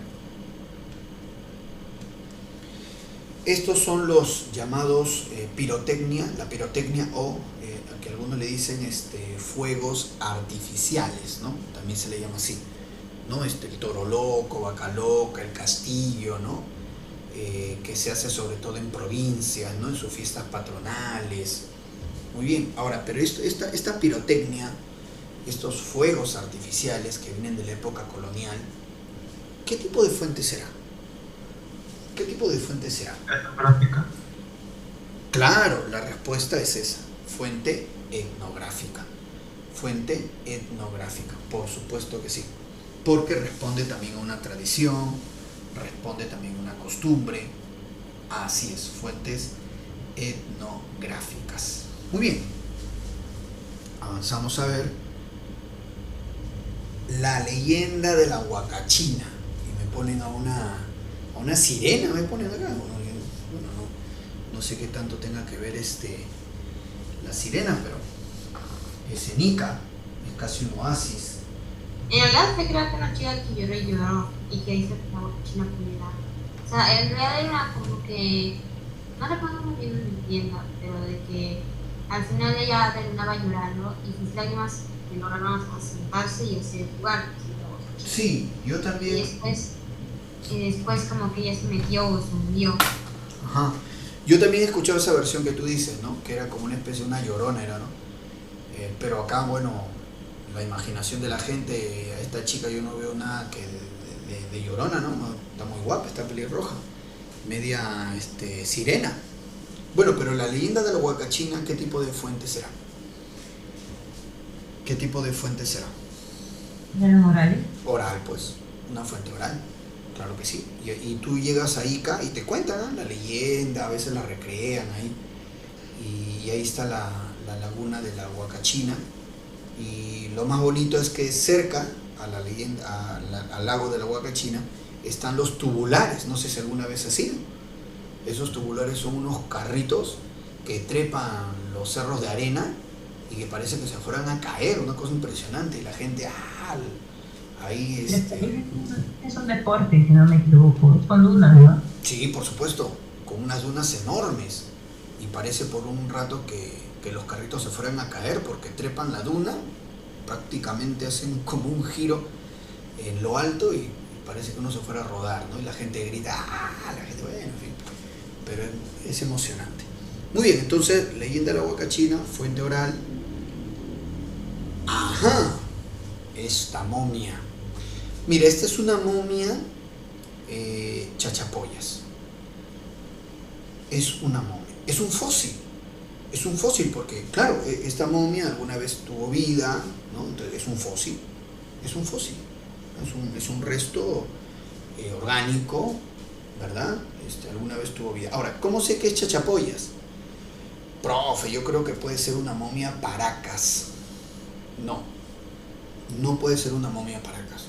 Estos son los llamados pirotecnia, la pirotecnia o que algunos le dicen fuegos artificiales, ¿no? También se le llama así, ¿no? El toro loco, vaca loca, el castillo, ¿no? Que se hace sobre todo en provincias, ¿no? En sus fiestas patronales. Muy bien, ahora, pero esta pirotecnia, estos fuegos artificiales que vienen de la época colonial, ¿qué tipo de fuente será? ¿Qué tipo de fuente será? Etnográfica. Claro, la respuesta es esa, fuente etnográfica. Fuente etnográfica, por supuesto que sí, porque responde también a una tradición, responde también a una costumbre. Así es, fuentes etnográficas. Muy bien, avanzamos a ver la leyenda de la huacachina. Y me ponen a una sirena, me ponen acá. Bueno, no sé qué tanto tenga que ver la sirena, pero es en Ica, es casi un oasis. En realidad se creo que una chica que lloró y lloró y que hizo la boquilla primera. O sea, en realidad era como que, no recuerdo muy bien la leyenda, pero de que al final ella terminaba llorando y sus lágrimas lograron asentarse y hacer jugar. Sí, yo también. Y después como que ella se metió o se hundió. Ajá. Yo también he escuchado esa versión que tú dices, ¿no? Que era como una especie de una llorona, ¿no? Pero acá, bueno, la imaginación de la gente, a esta chica yo no veo nada que de llorona, ¿no? Está muy guapa, está pelirroja, media sirena. Bueno, pero la leyenda de la huacachina, ¿qué tipo de fuente será? ¿Qué tipo de fuente será? ¿De los orales? Oral, pues, una fuente oral, claro que sí. Y tú llegas a Ica y te cuentan, ¿no? La leyenda, a veces la recrean ahí. Y ahí está la laguna de la Huacachina. Y lo más bonito es que cerca a la leyenda, al lago de la Huacachina, están los tubulares, no sé si alguna vez has ido. Esos tubulares son unos carritos que trepan los cerros de arena y que parece que se fueran a caer, una cosa impresionante, y la gente ahí Es un deporte, si no me equivoco, con dunas, ¿no? sí, por supuesto, con unas dunas enormes, y parece por un rato que los carritos se fueran a caer porque trepan la duna, prácticamente hacen como un giro en lo alto y parece que uno se fuera a rodar, ¿no? Y la gente grita, la gente, bueno, en fin, pero es emocionante. Muy bien, entonces, leyenda de la Huacachina, fuente oral. Ajá, esta momia. Mira, esta es una momia chachapoyas. Es una momia, es un fósil. Es un fósil porque, claro, esta momia alguna vez tuvo vida, ¿no? Entonces es un fósil. Es un fósil. Es un resto orgánico, ¿verdad? Alguna vez tuvo vida. Ahora, ¿cómo sé que es chachapoyas? Profe, yo creo que puede ser una momia Paracas. No puede ser una momia Paracas,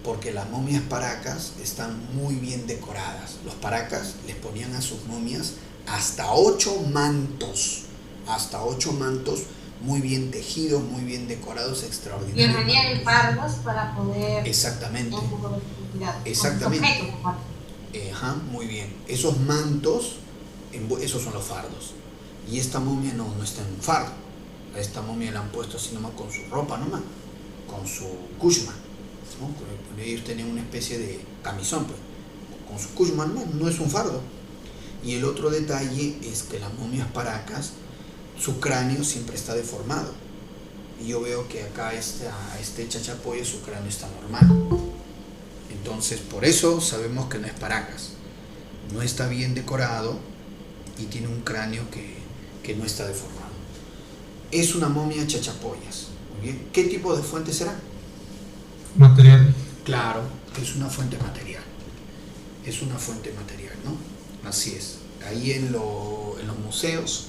porque las momias Paracas están muy bien decoradas. Los Paracas les ponían a sus momias hasta 8 mantos, muy bien tejidos, muy bien decorados, Y extraordinarios. venían fardos para poder Exactamente. un poco de profundidad. Exactamente. Con objetos, aparte. Ajá, muy bien. Esos mantos, esos son los fardos. Y esta momia no está en un fardo. A esta momia la han puesto así nomás con su ropa nomás, con su kushma, ¿no? Ellos tenían una especie de camisón, pues, con su kushma nomás, no es un fardo. Y el otro detalle es que las momias Paracas, su cráneo siempre está deformado. Y yo veo que acá este chachapoya, su cráneo está normal. Entonces, por eso sabemos que no es Paracas. No está bien decorado y tiene un cráneo que no está deformado. Es una momia chachapoyas. Muy bien. ¿Qué tipo de fuente será? Material. Claro, es una fuente material. Es una fuente material, ¿no? Así es. Ahí en los museos,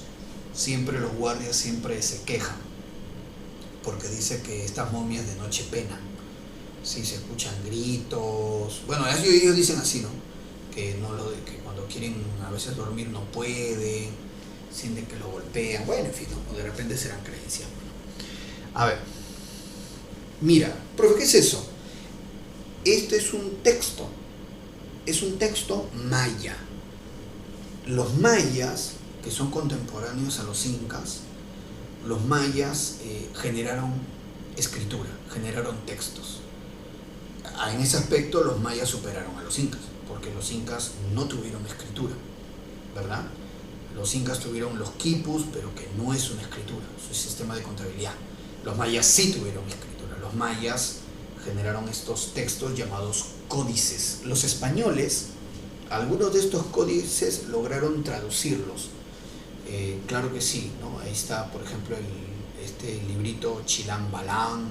siempre los guardias siempre se quejan, porque dice que estas momias de noche penan. Sí, se escuchan gritos. Bueno, ellos dicen así, ¿no? Que cuando quieren a veces dormir no pueden, sienten que lo golpean. Bueno, en fin, ¿no? O de repente serán creencias. A ver. Mira, profe, ¿qué es eso? Este es un texto. Es un texto maya. Los mayas, que son contemporáneos a los incas, los mayas generaron escritura, generaron textos. En ese aspecto los mayas superaron a los incas, porque los incas no tuvieron escritura, ¿verdad? Los incas tuvieron los quipus, pero que no es una escritura, es un sistema de contabilidad. Los mayas sí tuvieron escritura. Los mayas generaron estos textos llamados códices. Los españoles, algunos de estos códices lograron traducirlos. Claro que sí, ¿no? Ahí está, por ejemplo, este librito Chilam Balán,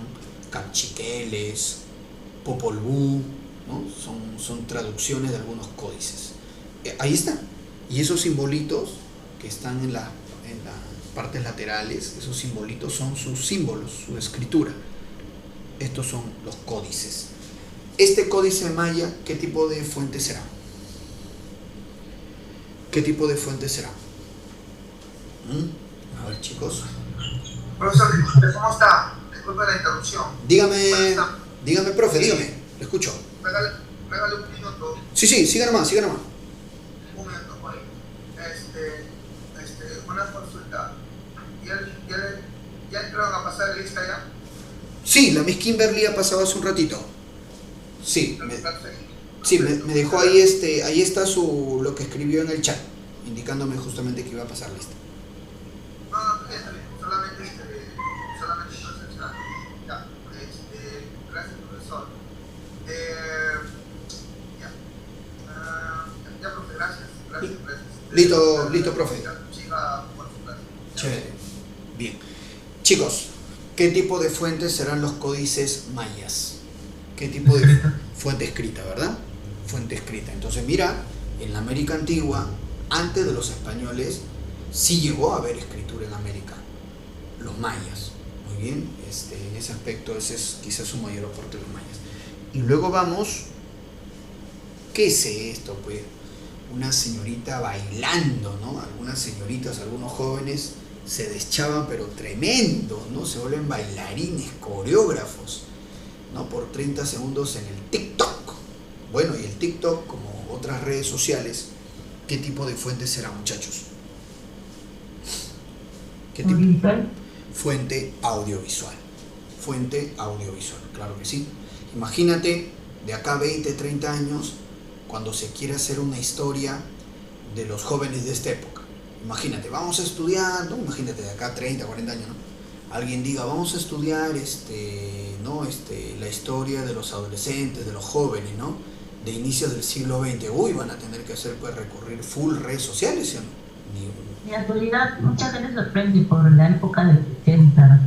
Capchiqueles, Popol Vuh, ¿no? Son traducciones de algunos códices. Ahí está. Y esos simbolitos que están en las partes laterales, esos simbolitos son sus símbolos, su escritura. Estos son los códices. Este códice maya, ¿qué tipo de fuente será? ¿Qué tipo de fuente será? A ver, chicos. Profesor, ¿cómo está? Disculpe la interrupción. Dígame, profe, dígame. Le escucho. Regale un minuto. Sí, siga nomás. Un minuto, por ahí. Una consulta. ¿Ya entraron a pasar lista ya? Sí, la Miss Kimberly ha pasado hace un ratito. Sí, me dejó ahí ahí está lo que escribió en el chat, indicándome justamente que iba a pasar lista. No, está bien. Solamente conceptual. Ya. Gracias, profesor. Ya, profe, gracias. Listo, profe. Siga por su clase. Chévere. Bien. Chicos, ¿qué tipo de fuentes serán los códices mayas? ¿Qué tipo de fuente escrita, verdad? Fuente escrita. Entonces, mira, en la América antigua, antes de los españoles, sí llegó a haber escritura en América. Los mayas. Muy bien. En ese aspecto, ese es quizás su mayor aporte de los mayas. Y luego vamos ¿Qué es esto? Pues una señorita bailando, ¿no? Algunas señoritas, algunos jóvenes se deschavan, pero tremendo, ¿no? Se vuelven bailarines, coreógrafos, ¿no? Por 30 segundos en el TikTok. Bueno, y el TikTok, como otras redes sociales, ¿qué tipo de fuente será, muchachos? ¿Qué tipo? Audiovisual. Fuente audiovisual. Fuente audiovisual, claro que sí. Imagínate, de acá a 20, 30 años, cuando se quiere hacer una historia de los jóvenes de esta época. Imagínate, vamos a estudiar, ¿no? Imagínate, de acá a 30, 40 años, ¿no? Alguien diga, vamos a estudiar la historia de los adolescentes, de los jóvenes, ¿no? De inicios del siglo XX. Uy, van a tener que hacer, pues, recurrir full redes sociales, ¿sí o no? En la actualidad, mucha gente sorprende por la época del 70,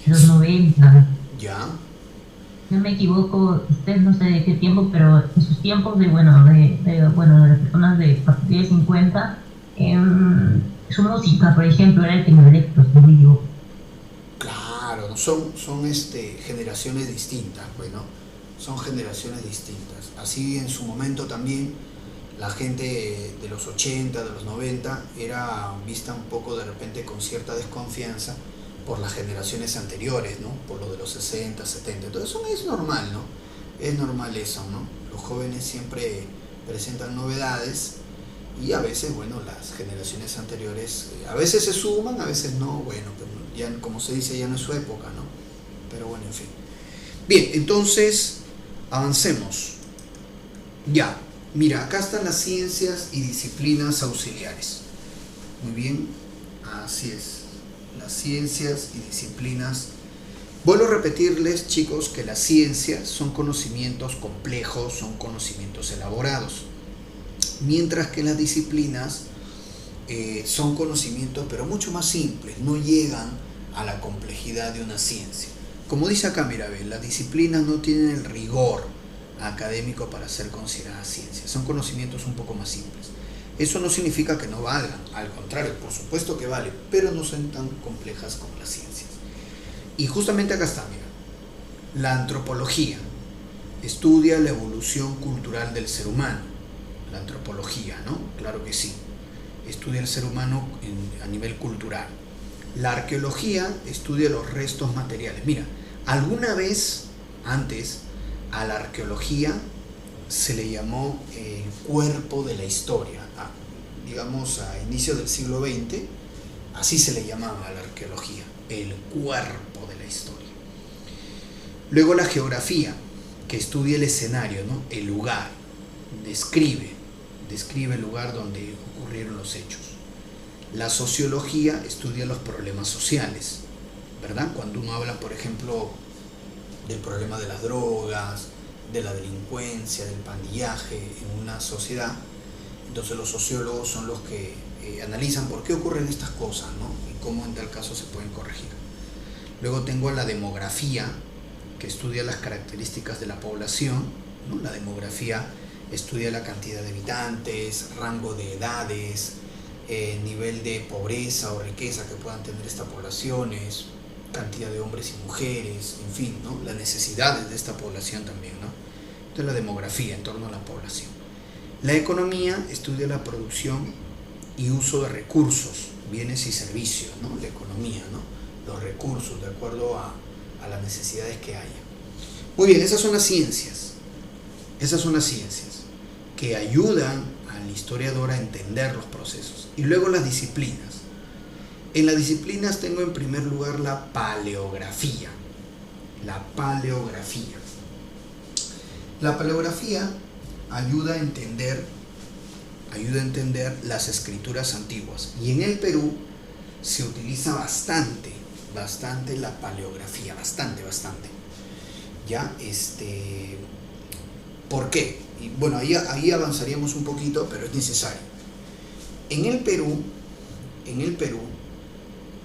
los 90. Ya. No me equivoco, usted no sé de qué tiempo, pero en sus tiempos de las personas de partir de 50, su música, por ejemplo, era el tema electro, si no me equivoco. Claro, son generaciones distintas, pues, ¿no? Son generaciones distintas. Así en su momento también la gente de los 80, de los 90, era vista un poco de repente con cierta desconfianza por las generaciones anteriores, ¿no? Por lo de los 60, 70. Entonces eso es normal, ¿no? Es normal eso, ¿no? Los jóvenes siempre presentan novedades y a veces, bueno, las generaciones anteriores, a veces se suman, a veces no, bueno, pero ya, como se dice, ya no es su época, ¿no? Pero bueno, en fin. Bien, entonces, avancemos. Ya, mira, acá están las ciencias y disciplinas auxiliares. Muy bien, así es. Las ciencias y disciplinas. Vuelvo a repetirles, chicos, que las ciencias son conocimientos complejos, son conocimientos elaborados, mientras que las disciplinas son conocimientos pero mucho más simples, no llegan a la complejidad de una ciencia. Como dice acá, mira, las disciplinas no tienen el rigor académico para ser consideradas ciencias, son conocimientos un poco más simples. Eso no significa que no valgan, al contrario, por supuesto que valen, pero no son tan complejas como las ciencias. Y justamente acá está, mira, la antropología estudia la evolución cultural del ser humano. La antropología, ¿no? Claro que sí, estudia el ser humano a nivel cultural. La arqueología estudia los restos materiales. Mira, alguna vez antes a la arqueología se le llamó el cuerpo de la historia. Digamos, a inicios del siglo XX, así se le llamaba a la arqueología, el cuerpo de la historia. Luego la geografía, que estudia el escenario, ¿no? El lugar, describe el lugar donde ocurrieron los hechos. La sociología estudia los problemas sociales, ¿verdad? Cuando uno habla, por ejemplo, del problema de las drogas, de la delincuencia, del pandillaje en una sociedad, entonces los sociólogos son los que analizan por qué ocurren estas cosas, ¿no? Y cómo en tal caso se pueden corregir. Luego tengo la demografía, que estudia las características de la población, ¿no? La demografía estudia la cantidad de habitantes, rango de edades, nivel de pobreza o riqueza que puedan tener estas poblaciones, cantidad de hombres y mujeres, en fin, ¿no? Las necesidades de esta población también, ¿no? Entonces la demografía en torno a la población. La economía estudia la producción y uso de recursos, bienes y servicios, ¿no? La economía, ¿no? Los recursos de acuerdo a las necesidades que haya. Muy bien, esas son las ciencias. Esas son las ciencias que ayudan al historiador a entender los procesos. Y luego las disciplinas. En las disciplinas tengo en primer lugar la paleografía. La paleografía. La paleografía ayuda a entender las escrituras antiguas. Y en el Perú se utiliza bastante la paleografía, bastante. ¿Ya? ¿Por qué? Y bueno, ahí avanzaríamos un poquito, pero es necesario. En el Perú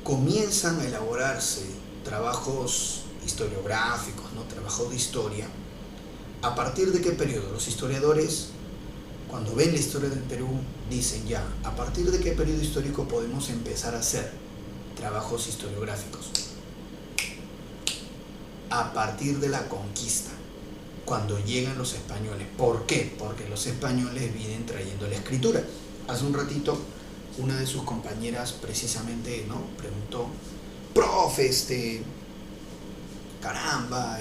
comienzan a elaborarse trabajos historiográficos, ¿no? Trabajos de historia. ¿A partir de qué periodo? Los historiadores, cuando ven la historia del Perú, dicen ya, ¿a partir de qué periodo histórico podemos empezar a hacer trabajos historiográficos? A partir de la conquista. cuando llegan los españoles. ¿Por qué? Porque los españoles vienen trayendo la escritura. Hace un ratito una de sus compañeras precisamente, ¿no?, preguntó: profe, caramba,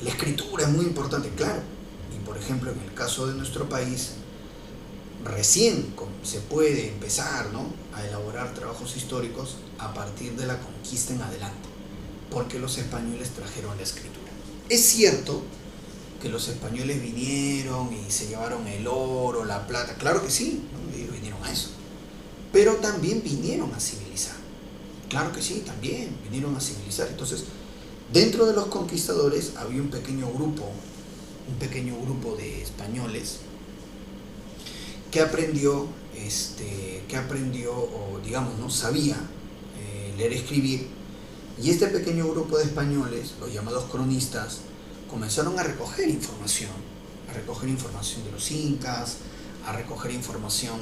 la escritura es muy importante. Claro, y por ejemplo en el caso de nuestro país, recién se puede empezar, ¿no?, a elaborar trabajos históricos a partir de la conquista en adelante, porque los españoles trajeron la escritura. Es cierto que los españoles vinieron y se llevaron el oro, la plata, claro que sí, ¿no?, ellos vinieron a eso, pero también vinieron a civilizar, claro que sí, también vinieron a civilizar. Entonces, dentro de los conquistadores había un pequeño grupo de españoles que aprendió, o digamos, no sabía leer y escribir, y este pequeño grupo de españoles, los llamados cronistas, comenzaron a recoger información de los incas, a recoger información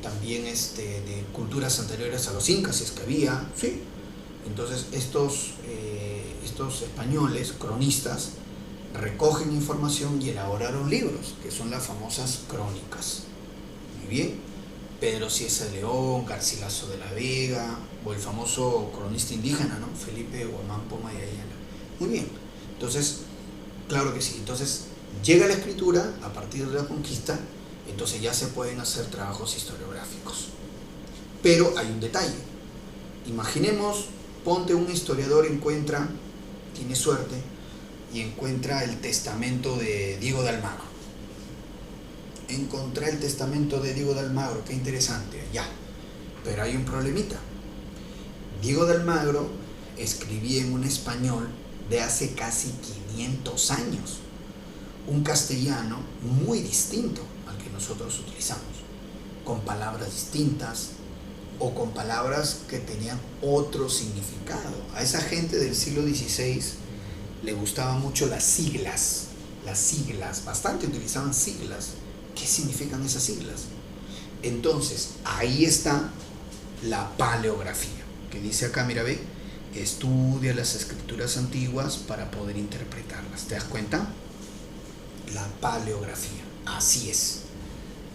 también de culturas anteriores a los incas, si es que había, ¿sí? Entonces estos españoles, cronistas, recogen información y elaboraron libros, que son las famosas crónicas. Muy bien. Pedro Cieza de León, Garcilaso de la Vega, o el famoso cronista indígena, ¿no?, Felipe Guamán Poma de Ayala. Muy bien. Entonces, claro que sí. Entonces, llega la escritura a partir de la conquista, entonces ya se pueden hacer trabajos historiográficos. Pero hay un detalle. Imaginemos, ponte un historiador, tiene suerte, y encuentra el testamento de Diego de Almagro. Encontré el testamento de Diego de Almagro, qué interesante, ya. Pero hay un problemita. Diego de Almagro escribía en un español de hace casi 500 años, un castellano muy distinto al que nosotros utilizamos, con palabras distintas o con palabras que tenían otro significado. A esa gente del siglo XVI le gustaban mucho las siglas, bastante utilizaban siglas. ¿Qué significan esas siglas? Entonces, ahí está la paleografía, que dice acá, mira, ve, estudia las escrituras antiguas para poder interpretarlas. ¿Te das cuenta? La paleografía, así es,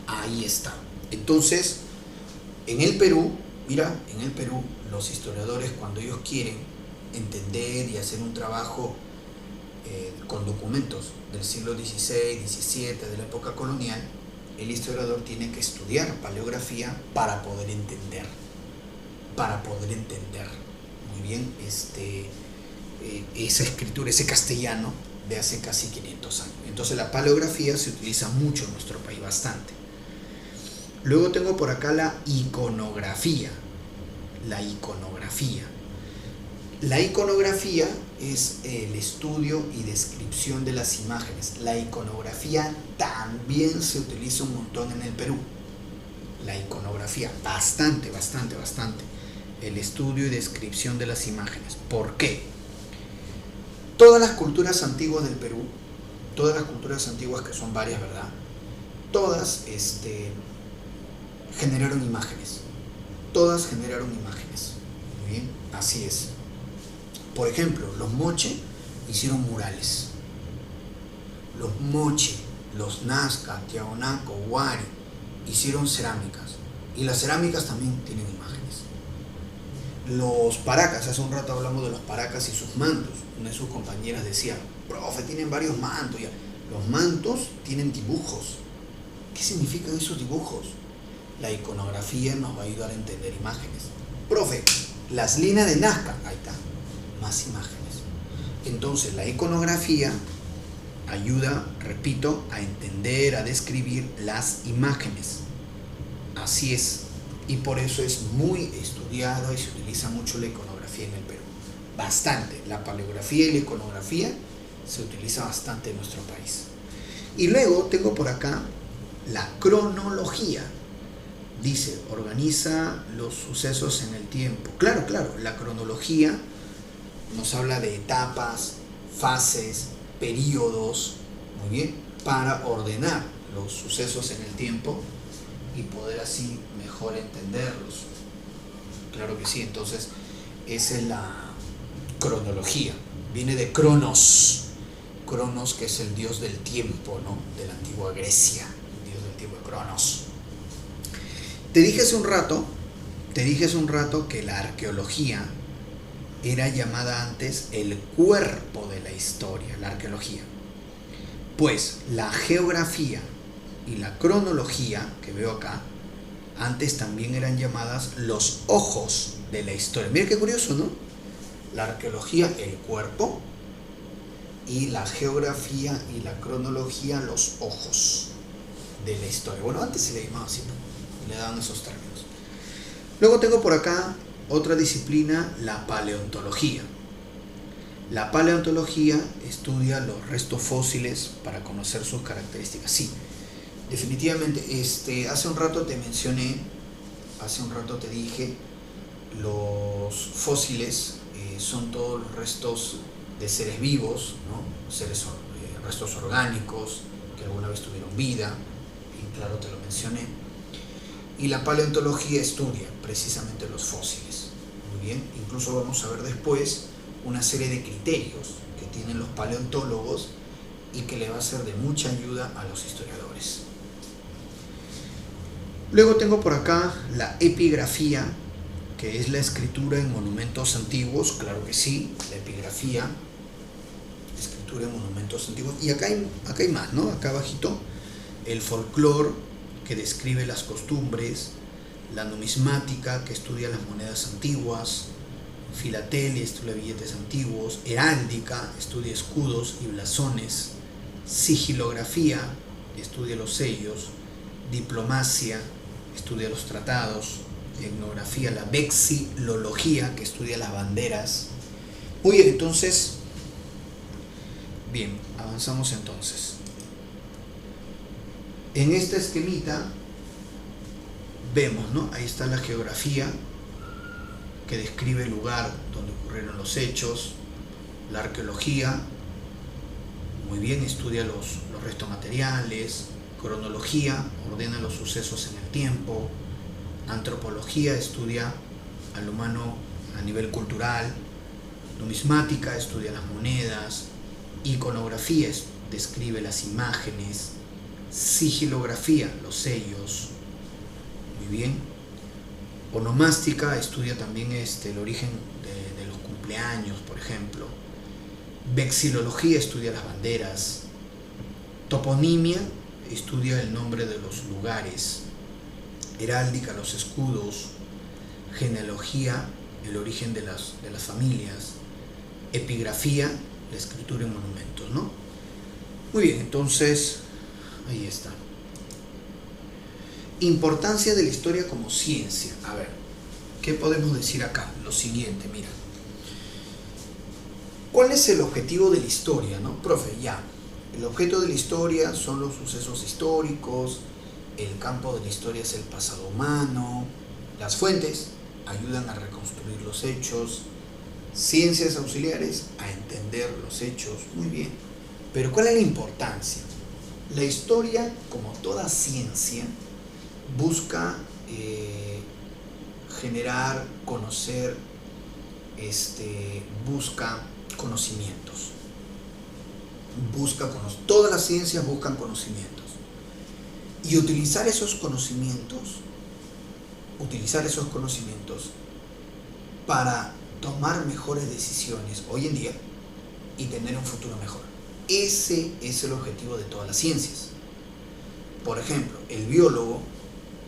ahí está. Entonces, en el Perú, los historiadores, cuando ellos quieren entender y hacer un trabajo con documentos del siglo XVI, XVII, de la época colonial, el historiador tiene que estudiar paleografía para poder entender. Muy bien, esa escritura, ese castellano de hace casi 500 años. Entonces la paleografía se utiliza mucho en nuestro país, bastante. Luego tengo por acá la iconografía. La iconografía es el estudio y descripción de las imágenes. La iconografía también se utiliza un montón en el Perú. La iconografía, bastante. El estudio y descripción de las imágenes. ¿Por qué? Todas las culturas antiguas del Perú, todas las culturas antiguas, que son varias, ¿verdad?, todas generaron imágenes. Muy bien, así es. Por ejemplo, los moche hicieron murales. Los moche, los nazca, tiahuanaco, huari, hicieron cerámicas. Y las cerámicas también tienen imágenes. Los paracas, hace un rato hablamos de los paracas y sus mantos. Una de sus compañeras decía: profe, tienen varios mantos. Ya. Los mantos tienen dibujos. ¿Qué significan esos dibujos? La iconografía nos va a ayudar a entender imágenes. Profe, las líneas de Nazca, ahí está, más imágenes. Entonces la iconografía ayuda, repito, a entender, a describir las imágenes. Así es. Y por eso es muy estudiada y se utiliza mucho la iconografía en el Perú. Bastante. La paleografía y la iconografía se utiliza bastante en nuestro país. Y luego tengo por acá la cronología. Dice, organiza los sucesos en el tiempo. Claro, la cronología nos habla de etapas, fases, periodos, muy bien, para ordenar los sucesos en el tiempo y poder así mejor entenderlos. Claro que sí. Entonces esa es cronología. Viene de Cronos. Cronos, que es el dios del tiempo, ¿no? De la antigua Grecia. El dios del tiempo, Cronos. Te dije hace un rato que la arqueología era llamada antes el cuerpo de la historia, la arqueología. Pues la geografía y la cronología, que veo acá, antes también eran llamadas los ojos de la historia. Mira qué curioso, ¿no? La arqueología, el cuerpo, y la geografía y la cronología, los ojos de la historia. Bueno, antes se le llamaba así, ¿no? Le daban esos términos. Luego tengo por acá otra disciplina, la paleontología. La paleontología estudia los restos fósiles para conocer sus características. Sí, definitivamente, hace un rato te dije, los fósiles son todos los restos de seres vivos, ¿no? Restos orgánicos que alguna vez tuvieron vida, y claro, te lo mencioné. Y la paleontología estudia precisamente los fósiles. Muy bien, incluso vamos a ver después una serie de criterios que tienen los paleontólogos y que le va a ser de mucha ayuda a los historiadores. Luego tengo por acá la epigrafía, que es la escritura en monumentos antiguos. Claro que sí, la epigrafía, escritura en monumentos antiguos. Y acá hay más, ¿no? Acá abajito, el folclore, que describe las costumbres, la numismática, que estudia las monedas antiguas, filatelia, estudia billetes antiguos, heráldica, estudia escudos y blasones, sigilografía, estudia los sellos, diplomacia, estudia los tratados, etnografía, la vexilología, que estudia las banderas. Muy bien, entonces, bien, avanzamos entonces. En esta esquemita vemos, ¿no? Ahí está la geografía, que describe el lugar donde ocurrieron los hechos. La arqueología, muy bien, estudia los restos materiales. Cronología, ordena los sucesos en el tiempo. Antropología, estudia al humano a nivel cultural. Numismática, estudia las monedas. Iconografía, describe las imágenes. Sigilografía, los sellos. Muy bien. Onomástica, estudia también el origen de los cumpleaños, por ejemplo. Vexilología, estudia las banderas. Toponimia, estudia el nombre de los lugares. Heráldica, los escudos. Genealogía, el origen de las familias. Epigrafía, la escritura en monumentos, ¿no? Muy bien, entonces, ahí está. Importancia de la historia como ciencia. A ver, ¿qué podemos decir acá? Lo siguiente, mira. ¿Cuál es el objetivo de la historia, no? Profe, ya. El objeto de la historia son los sucesos históricos, el campo de la historia es el pasado humano, las fuentes ayudan a reconstruir los hechos, ciencias auxiliares a entender los hechos. Muy bien. Pero ¿cuál es la importancia? La historia, como toda ciencia, busca generar, conocer, busca conocimientos. Todas las ciencias buscan conocimientos. Y utilizar esos conocimientos para tomar mejores decisiones hoy en día y tener un futuro mejor. Ese es el objetivo de todas las ciencias. Por ejemplo, el biólogo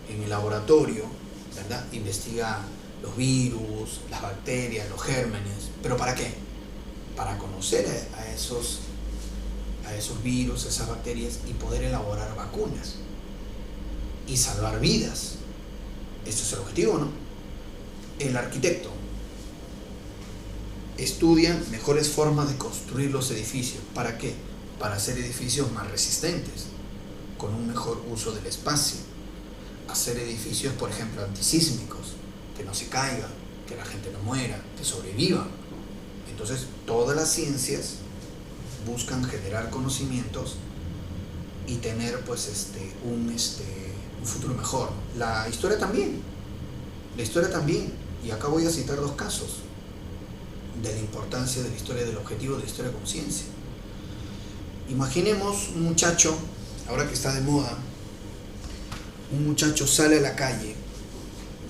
en el laboratorio, ¿verdad?, investiga los virus, las bacterias, los gérmenes. ¿Pero para qué? Para conocer a esos virus, esas bacterias, y poder elaborar vacunas y salvar vidas. Este es el objetivo, ¿no? El arquitecto estudia mejores formas de construir los edificios. ¿Para qué? Para hacer edificios más resistentes, con un mejor uso del espacio. Hacer edificios, por ejemplo, antisísmicos, que no se caigan, que la gente no muera, que sobrevivan. Entonces, todas las ciencias buscan generar conocimientos y tener, pues, un futuro mejor. La historia también. Y acá voy a citar dos casos. de la importancia de la historia del objetivo, de la historia de conciencia. Imaginemos un muchacho, ahora que está de moda, un muchacho sale a la calle,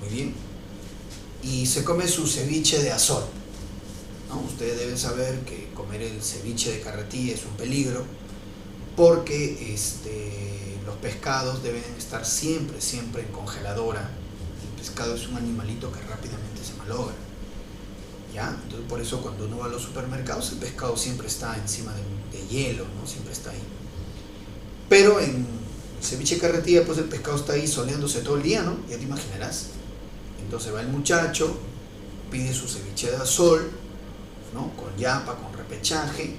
muy bien, y se come su ceviche de azor, ¿no? Ustedes deben saber que comer el ceviche de carretilla es un peligro, porque los pescados deben estar siempre en congeladora. El pescado es un animalito que rápidamente se malogra, ¿ya? Entonces por eso cuando uno va a los supermercados el pescado siempre está encima de hielo, ¿no? Siempre está ahí. Pero en el ceviche de carretilla pues el pescado está ahí soleándose todo el día, ¿no? Ya te imaginarás. Entonces va el muchacho, pide su ceviche de azul, ¿no? Con yapa, con repechaje,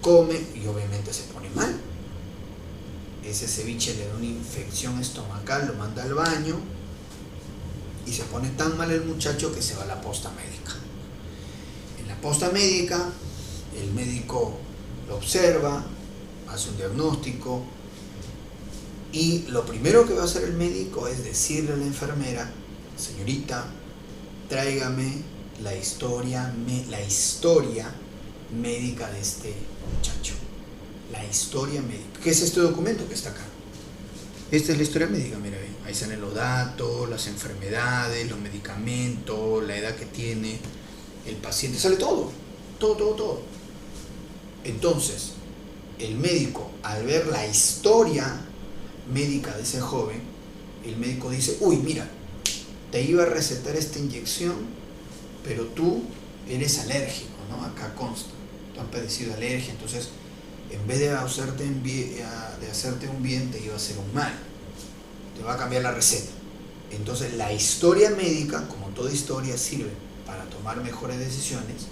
come y obviamente se pone mal. Ese ceviche le da una infección estomacal, lo manda al baño y se pone tan mal el muchacho que se va a la posta médica. En la posta médica, el médico lo observa, hace un diagnóstico y lo primero que va a hacer el médico es decirle a la enfermera: señorita, tráigame la historia médica de este muchacho. La historia médica. ¿Qué es este documento que está acá? Esta es la historia médica, mira, ahí salen los datos, las enfermedades, los medicamentos, la edad que tiene el paciente, sale todo. Entonces, el médico, al ver la historia médica de ese joven, el médico dice: uy, mira, te iba a recetar esta inyección, pero tú eres alérgico, ¿no? Acá consta, tú has padecido alergia, entonces en vez de hacerte un bien, te iba a hacer un mal, te va a cambiar la receta. Entonces la historia médica, como toda historia, sirve para tomar mejores decisiones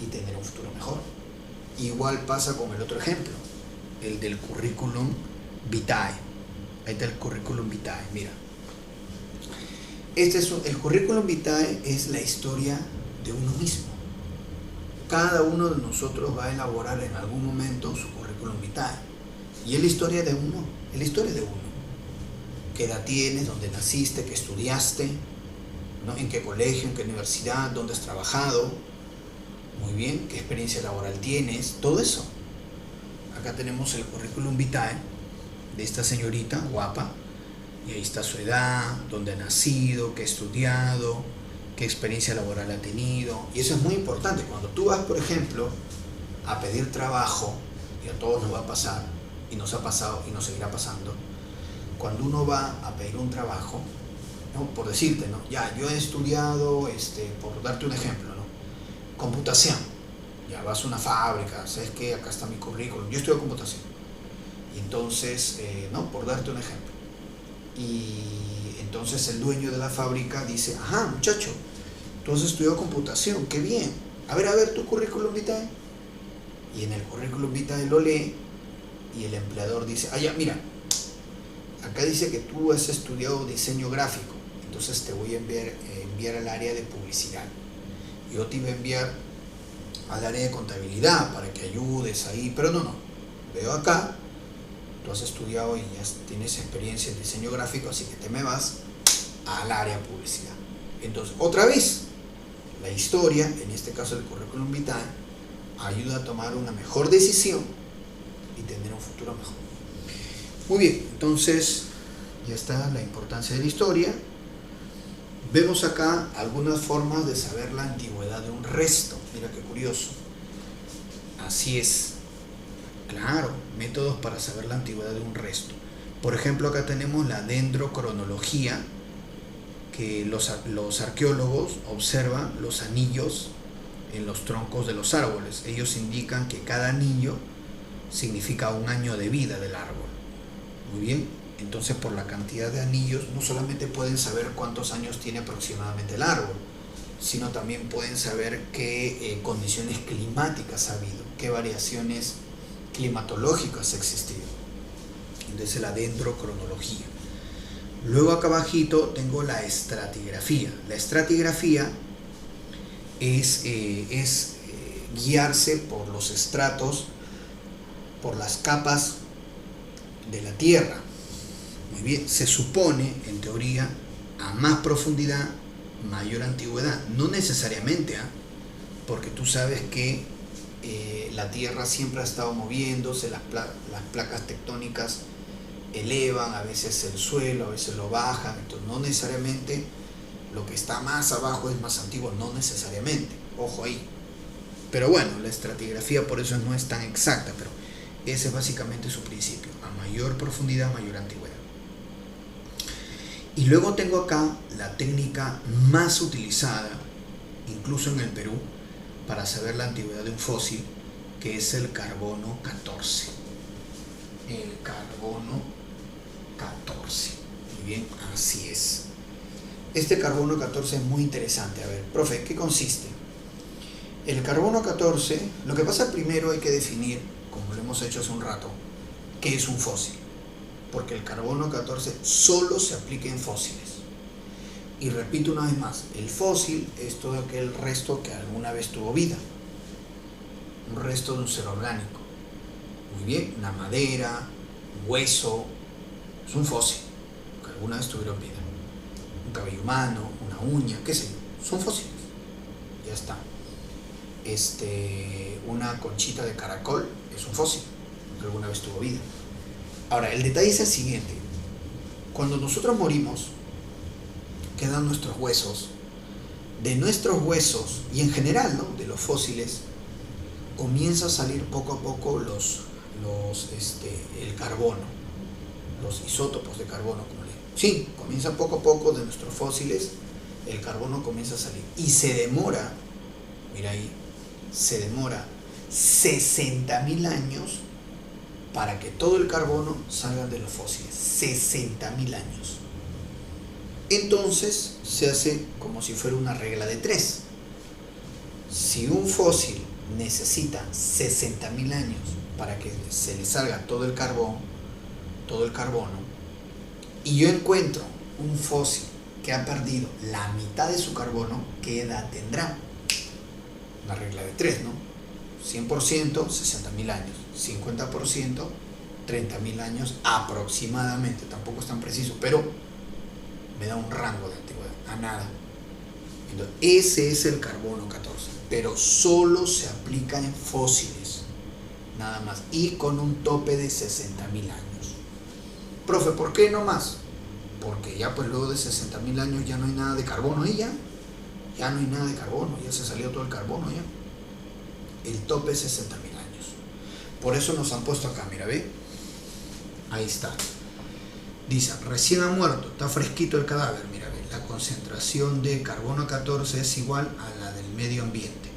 y tener un futuro mejor. Igual pasa con el otro ejemplo, el del currículum vitae. Ahí está el currículum vitae, mira. El currículum vitae es la historia de uno mismo. Cada uno de nosotros va a elaborar en algún momento su currículum vitae. Y es la historia de uno, es la historia de uno. ¿Qué edad tienes? ¿Dónde naciste? ¿Qué estudiaste? ¿No? ¿En qué colegio? ¿En qué universidad? ¿Dónde has trabajado? Muy bien, ¿qué experiencia laboral tienes? Todo eso. Acá tenemos el currículum vitae de esta señorita guapa. Y ahí está su edad, dónde ha nacido, qué ha estudiado, qué experiencia laboral ha tenido. Y eso es muy importante. Cuando tú vas, por ejemplo, a pedir trabajo, y a todos nos va a pasar, y nos ha pasado y nos seguirá pasando, cuando uno va a pedir un trabajo, ¿no? Por decirte, ¿no? Ya, yo he estudiado, por darte un ejemplo, ¿no? Computación. Ya vas a una fábrica, ¿sabes qué? Acá está mi currículum. Yo estudio computación. Y entonces, ¿no? Por darte un ejemplo. Y entonces el dueño de la fábrica dice: ajá, muchacho, tú has estudiado computación, qué bien. A ver tu currículum vitae. Y en el currículum vitae lo lee y el empleador dice: ah, ya, mira, acá dice que tú has estudiado diseño gráfico, entonces te voy a enviar al área de publicidad. Yo te iba a enviar al área de contabilidad para que ayudes ahí, pero no. Veo acá, tú has estudiado y ya tienes experiencia en diseño gráfico, así que te me vas al área de publicidad. Entonces, otra vez, la historia, en este caso el currículum vitae, ayuda a tomar una mejor decisión y tener un futuro mejor. Muy bien, entonces ya está la importancia de la historia. Vemos acá algunas formas de saber la antigüedad de un resto. Mira qué curioso. Así es. Claro, métodos para saber la antigüedad de un resto. Por ejemplo, acá tenemos la dendrocronología, que los arqueólogos observan los anillos en los troncos de los árboles. Ellos indican que cada anillo significa un año de vida del árbol. Muy bien, entonces por la cantidad de anillos no solamente pueden saber cuántos años tiene aproximadamente el árbol, sino también pueden saber qué condiciones climáticas ha habido, qué variaciones climatológicas ha existido. Entonces la dendrocronología. Luego acá abajito tengo la estratigrafía. La estratigrafía es guiarse por los estratos, por las capas de la Tierra. Muy bien, se supone, en teoría, a más profundidad, mayor antigüedad. No necesariamente, porque tú sabes que la Tierra siempre ha estado moviéndose, las placas tectónicas elevan, a veces el suelo, a veces lo bajan, entonces no necesariamente lo que está más abajo es más antiguo, no necesariamente, ojo ahí. Pero bueno, la estratigrafía por eso no es tan exacta, pero ese es básicamente su principio, a mayor profundidad, mayor antigüedad. Y luego tengo acá la técnica más utilizada, incluso en el Perú, para saber la antigüedad de un fósil, que es el carbono 14. El carbono 14. Muy bien, así es. Este carbono 14 es muy interesante. A ver, profe, ¿qué consiste? El carbono 14, lo que pasa primero hay que definir, como lo hemos hecho hace un rato, qué es un fósil. Porque el carbono 14 solo se aplica en fósiles. Y repito una vez más, el fósil es todo aquel resto que alguna vez tuvo vida. Un resto de un ser orgánico. Muy bien, una madera, un hueso, es un fósil, que alguna vez tuvieron vida. Un cabello humano, una uña, qué sé yo, son fósiles. Ya está. Una conchita de caracol es un fósil, que alguna vez tuvo vida. Ahora, el detalle es el siguiente. Cuando nosotros morimos, quedan nuestros huesos. De nuestros huesos, y en general, ¿no?, de los fósiles, comienza a salir poco a poco el carbono, los isótopos de carbono, como le digo. Sí, comienza poco a poco de nuestros fósiles, el carbono comienza a salir. Y se demora, mira ahí, se demora 60.000 años para que todo el carbono salga de los fósiles. 60.000 años. Entonces se hace como si fuera una regla de 3. Si un fósil necesita 60.000 años para que se le salga todo el carbono, y yo encuentro un fósil que ha perdido la mitad de su carbono, ¿qué edad tendrá? La regla de 3, ¿no? 100%, 60.000 años. 50%, 30.000 años aproximadamente. Tampoco es tan preciso, pero me da un rango de antigüedad, a nada. Entonces, ese es el carbono 14, pero solo se aplica en fósiles, nada más, y con un tope de 60.000 años. Profe, ¿por qué no más? Porque ya pues luego de 60.000 años ya no hay nada de carbono ahí, ya no hay nada de carbono, ya se salió todo el carbono ya. El tope es 60.000 años. Por eso nos han puesto acá, mira, ¿ve? Ahí está. Dice, recién ha muerto, está fresquito el cadáver, mira, ¿ve? La concentración de carbono 14 es igual a la del medio ambiente.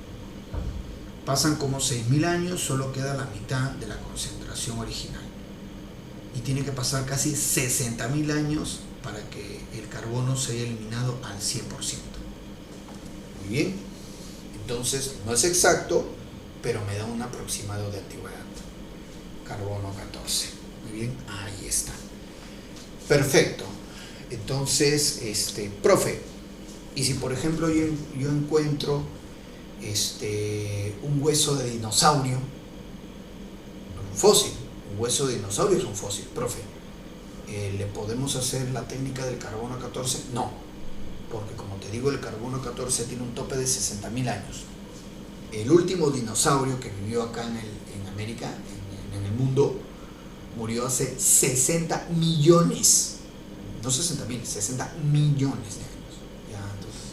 Pasan como 6.000 años, solo queda la mitad de la concentración original. Y tiene que pasar casi 60.000 años para que el carbono se haya eliminado al 100%. Muy bien. Entonces, no es exacto, pero me da un aproximado de antigüedad. Carbono 14. Muy bien, ahí está. Perfecto. Entonces, profe, y si por ejemplo yo encuentro un hueso de dinosaurio, un fósil, un hueso de dinosaurio es un fósil, profe, ¿le podemos hacer la técnica del carbono 14? No, porque como te digo, el carbono 14 tiene un tope de 60.000 años. El último dinosaurio que vivió acá en América, en el mundo, murió hace 60 millones, no 60.000, 60 millones de años. Ya, entonces,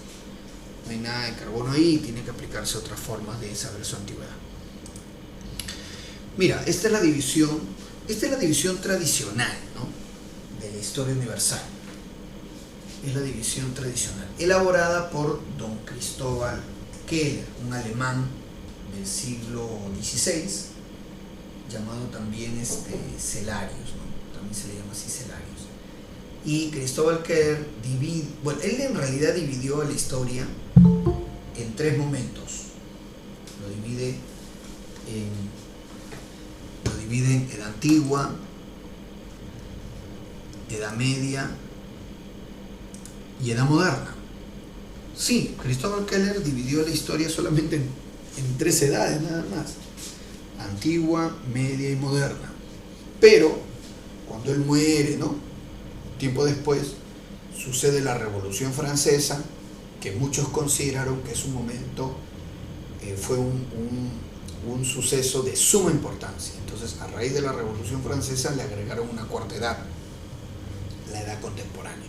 no hay nada de carbono ahí, tiene que aplicarse otras formas de saber su antigüedad. Mira, esta es la división tradicional, ¿no?, de la historia universal. Es la división tradicional, elaborada por don Cristóbal Keller, un alemán del siglo XVI, llamado también Celarius, ¿no? También se le llama así Celarius. Y Cristóbal Keller él en realidad dividió la historia en 3 momentos. Lo divide en Edad Antigua, Edad Media y Edad Moderna. Sí, Cristóbal Keller dividió la historia solamente en 3 edades nada más: Antigua, Media y Moderna. Pero cuando él muere, ¿no?, tiempo después, sucede la Revolución Francesa, que muchos consideraron que es un momento fue un suceso de suma importancia. Entonces, a raíz de la Revolución Francesa le agregaron una cuarta edad, la edad contemporánea.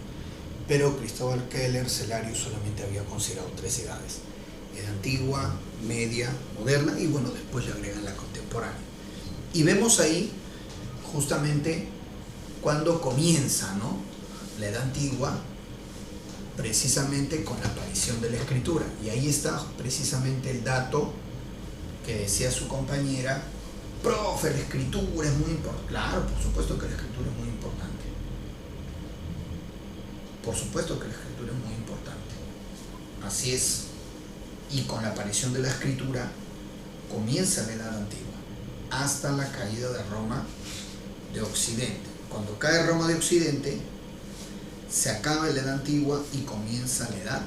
Pero Cristóbal Keller Cellarius solamente había considerado 3 edades: edad antigua, media, moderna, y bueno, después le agregan la contemporánea. Y vemos ahí justamente cuando comienza, ¿no?, la edad antigua, precisamente con la aparición de la escritura. Y ahí está precisamente el dato que decía su compañera: profe, la escritura es muy importante. Claro, por supuesto que la escritura es muy importante. Por supuesto que la escritura es muy importante. Así es. Y con la aparición de la escritura comienza la edad antigua, hasta la caída de Roma de Occidente. Cuando cae Roma de Occidente, se acaba la edad antigua y comienza la edad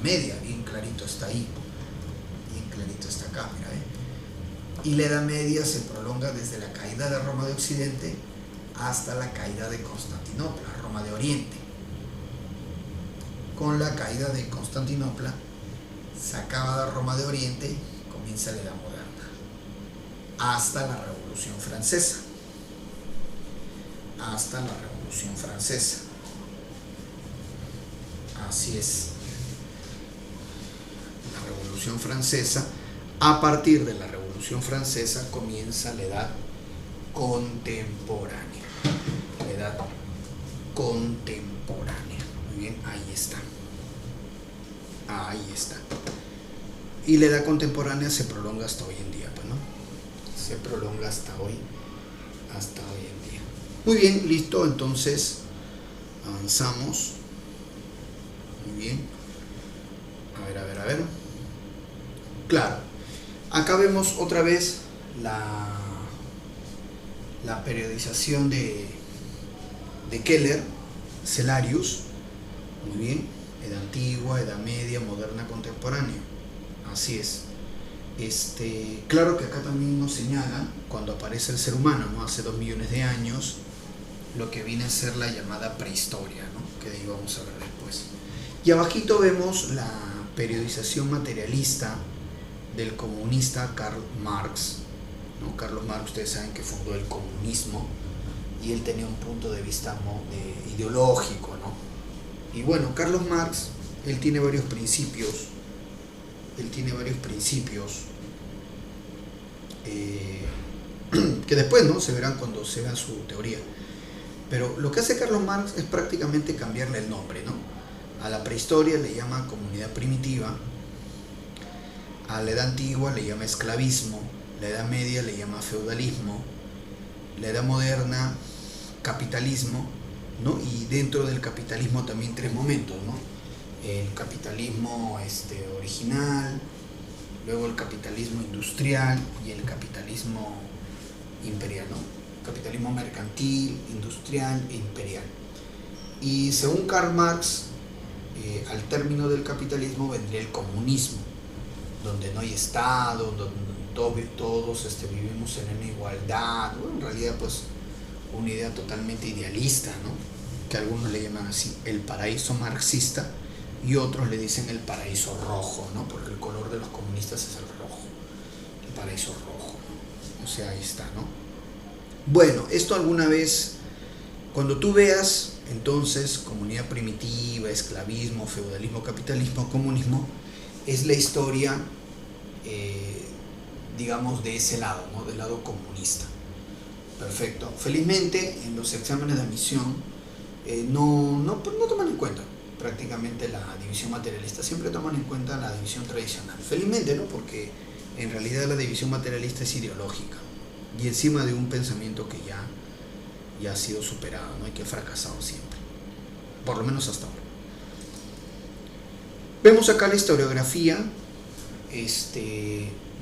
media. Bien clarito está ahí, bien clarito está acá, mira, y la edad media se prolonga desde la caída de Roma de Occidente hasta la caída de Constantinopla, Roma de Oriente. Con la caída de Constantinopla se acaba de Roma de Oriente, comienza la edad moderna, hasta la Revolución Francesa. Hasta la Revolución Francesa. Así es. La Revolución Francesa, a partir de la Revolución Francesa comienza la edad contemporánea. La edad contemporánea. Muy bien, ahí está. Ahí está. Y la edad contemporánea se prolonga hasta hoy en día, pues, ¿no? Se prolonga hasta hoy en día. Muy bien, listo, entonces avanzamos. Muy bien. A ver. Claro, acá vemos otra vez la periodización de Keller Cellarius. Muy bien, edad antigua, edad media, moderna, contemporánea. Así es. Claro que acá también nos señala cuando aparece el ser humano, ¿no?, hace 2 millones de años, lo que viene a ser la llamada prehistoria, ¿no?, que de ahí vamos a ver después. Y abajito vemos la periodización materialista del comunista Karl Marx, ¿no? Carlos Marx, ustedes saben que fundó el comunismo y él tenía un punto de vista ideológico, ¿no? Y bueno, Carlos Marx, él tiene varios principios que después, ¿no?, se verán cuando se vea su teoría. Pero lo que hace Carlos Marx es prácticamente cambiarle el nombre, ¿no? A la prehistoria le llama comunidad primitiva, a la edad antigua le llama esclavismo, la edad media le llama feudalismo, la edad moderna capitalismo, ¿no? Y dentro del capitalismo también 3 momentos, ¿no? El capitalismo original, luego el capitalismo industrial y el capitalismo imperial, ¿no? Capitalismo mercantil, industrial e imperial. Y según Karl Marx, al término del capitalismo vendría el comunismo, donde no hay Estado, donde todos vivimos en una igualdad. Bueno, en realidad, pues, una idea totalmente idealista, ¿no?, que algunos le llaman así el paraíso marxista y otros le dicen el paraíso rojo, ¿no?, porque el color de los comunistas es el rojo, el paraíso rojo, ¿no? O sea, ahí está, ¿no? Bueno, esto alguna vez, cuando tú veas entonces comunidad primitiva, esclavismo, feudalismo, capitalismo, comunismo, es la historia, digamos, de ese lado, ¿no?, del lado comunista. Perfecto. Felizmente en los exámenes de admisión no toman en cuenta prácticamente la división materialista, siempre toman en cuenta la división tradicional. Felizmente, ¿no?, porque en realidad la división materialista es ideológica y encima de un pensamiento que ya ha sido superado, ¿no?, y que ha fracasado siempre, por lo menos hasta ahora. Vemos acá la historiografía.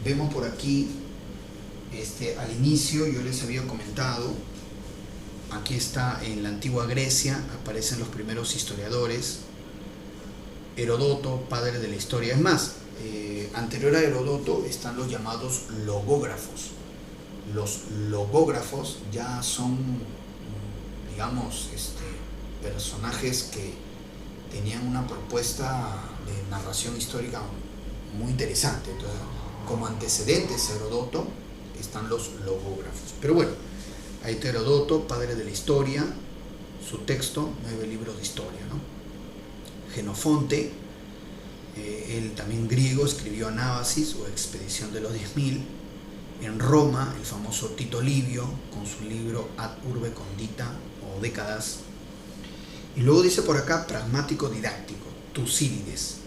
Vemos por aquí, al inicio yo les había comentado, aquí está en la antigua Grecia, aparecen los primeros historiadores, Heródoto, padre de la historia. Es más, anterior a Heródoto están los llamados logógrafos. Los logógrafos ya son, digamos, personajes que tenían una propuesta de narración histórica muy interesante. Entonces, como antecedentes a Heródoto están los logógrafos. Pero bueno, ahí está Heródoto, padre de la historia, su texto, 9 libros de historia, ¿no? Genofonte, él también griego, escribió Anábasis o Expedición de los 10.000. En Roma, el famoso Tito Livio, con su libro Ad Urbe Condita o Décadas. Y luego dice por acá, pragmático didáctico, Tucídides.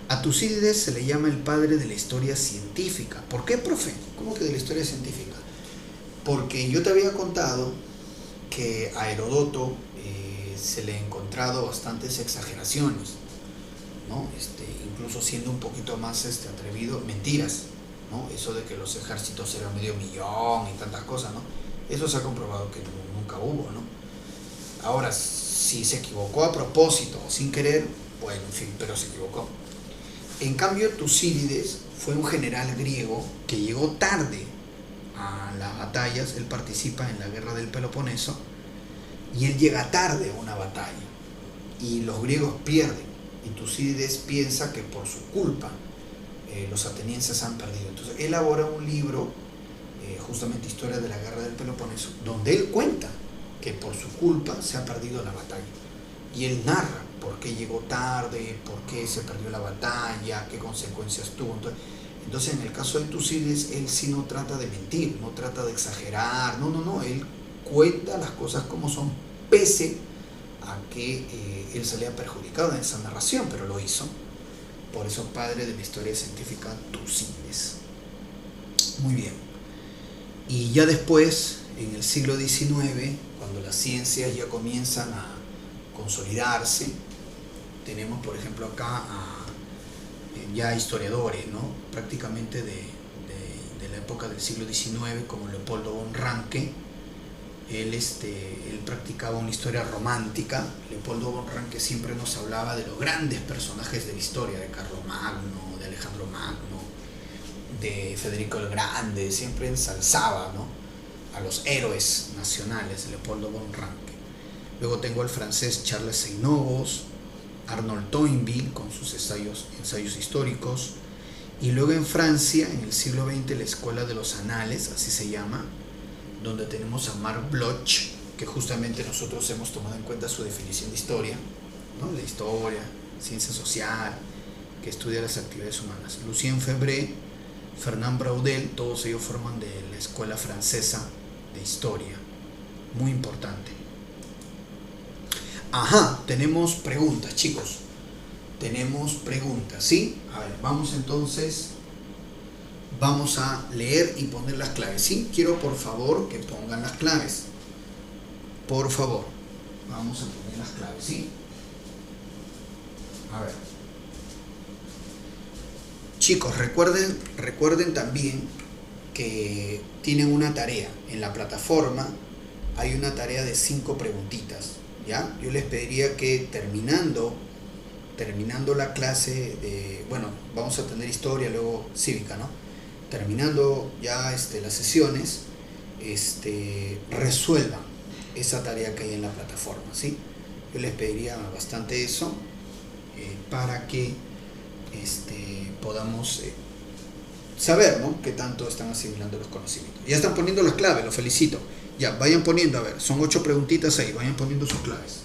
A Tucídides se le llama el padre de la historia científica. ¿Por qué, profe? ¿Cómo que de la historia científica? Porque yo te había contado que a Heródoto se le han encontrado bastantes exageraciones, ¿no? Incluso siendo un poquito más atrevido, mentiras, ¿no? Eso de que los ejércitos eran 500.000 y tantas cosas, ¿no? Eso se ha comprobado que nunca hubo, ¿no? Ahora, si se equivocó a propósito o sin querer, bueno, en fin, pero se equivocó. En cambio, Tucídides fue un general griego que llegó tarde a las batallas. Él participa en la guerra del Peloponeso y él llega tarde a una batalla y los griegos pierden, y Tucídides piensa que por su culpa los atenienses han perdido. Entonces elabora un libro, justamente Historia de la guerra del Peloponeso, donde él cuenta que por su culpa se ha perdido la batalla, y él narra por qué llegó tarde, por qué se perdió la batalla, qué consecuencias tuvo. Entonces en el caso de Tucídides, él sí no trata de mentir, no trata de exagerar, no, él cuenta las cosas como son, pese a que él salía perjudicado en esa narración, pero lo hizo. Por eso padre de la historia científica, Tucídides. Muy bien. Y ya después, en el siglo XIX, cuando las ciencias ya comienzan a consolidarse, tenemos por ejemplo acá ya historiadores, ¿no? Prácticamente de la época del siglo XIX, como Leopoldo von Ranke. Él practicaba una historia romántica. Leopoldo von Ranke siempre nos hablaba de los grandes personajes de la historia, de Carlomagno, de Alejandro Magno, de Federico el Grande. Siempre ensalzaba, ¿no?, a los héroes nacionales, Leopoldo von Ranke. Luego tengo al francés Charles Seinovos, Arnold Toynbee con sus ensayos históricos, y luego en Francia, en el siglo XX, la Escuela de los Anales, así se llama, donde tenemos a Marc Bloch, que justamente nosotros hemos tomado en cuenta su definición de historia, ¿no? La historia, ciencia social, que estudia las actividades humanas. Lucien Febvre, Fernand Braudel, todos ellos forman de la Escuela Francesa de Historia, muy importante. Ajá, tenemos preguntas, chicos. Tenemos preguntas, ¿sí? A ver, vamos entonces, vamos a leer y poner las claves, ¿sí? Quiero por favor que pongan las claves. Por favor, vamos a poner las claves, ¿sí? A ver. Chicos, recuerden también que tienen una tarea. En la plataforma hay una tarea de 5 preguntitas, ¿ya? Yo les pediría que terminando la clase de, bueno, vamos a tener historia, luego cívica, ¿no? Terminando ya las sesiones, resuelvan esa tarea que hay en la plataforma, ¿sí? Yo les pediría bastante eso, para que podamos saber, ¿no?, qué tanto están asimilando los conocimientos. Ya están poniendo las claves, los felicito. Ya, vayan poniendo, a ver, son 8 preguntitas ahí, vayan poniendo sus claves.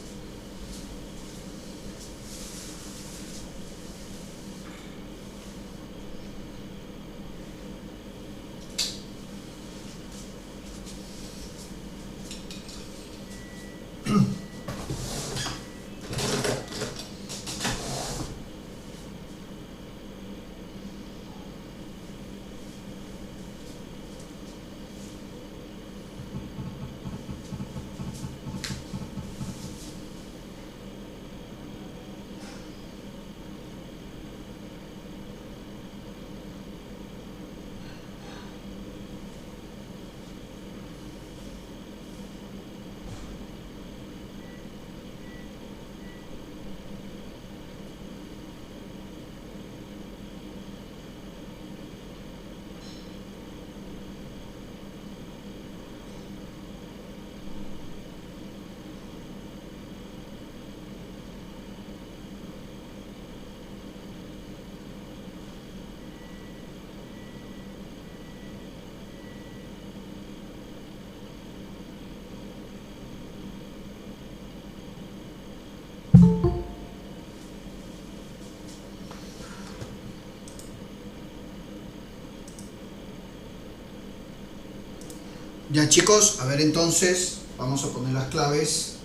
Ya chicos, a ver entonces, vamos a poner las claves.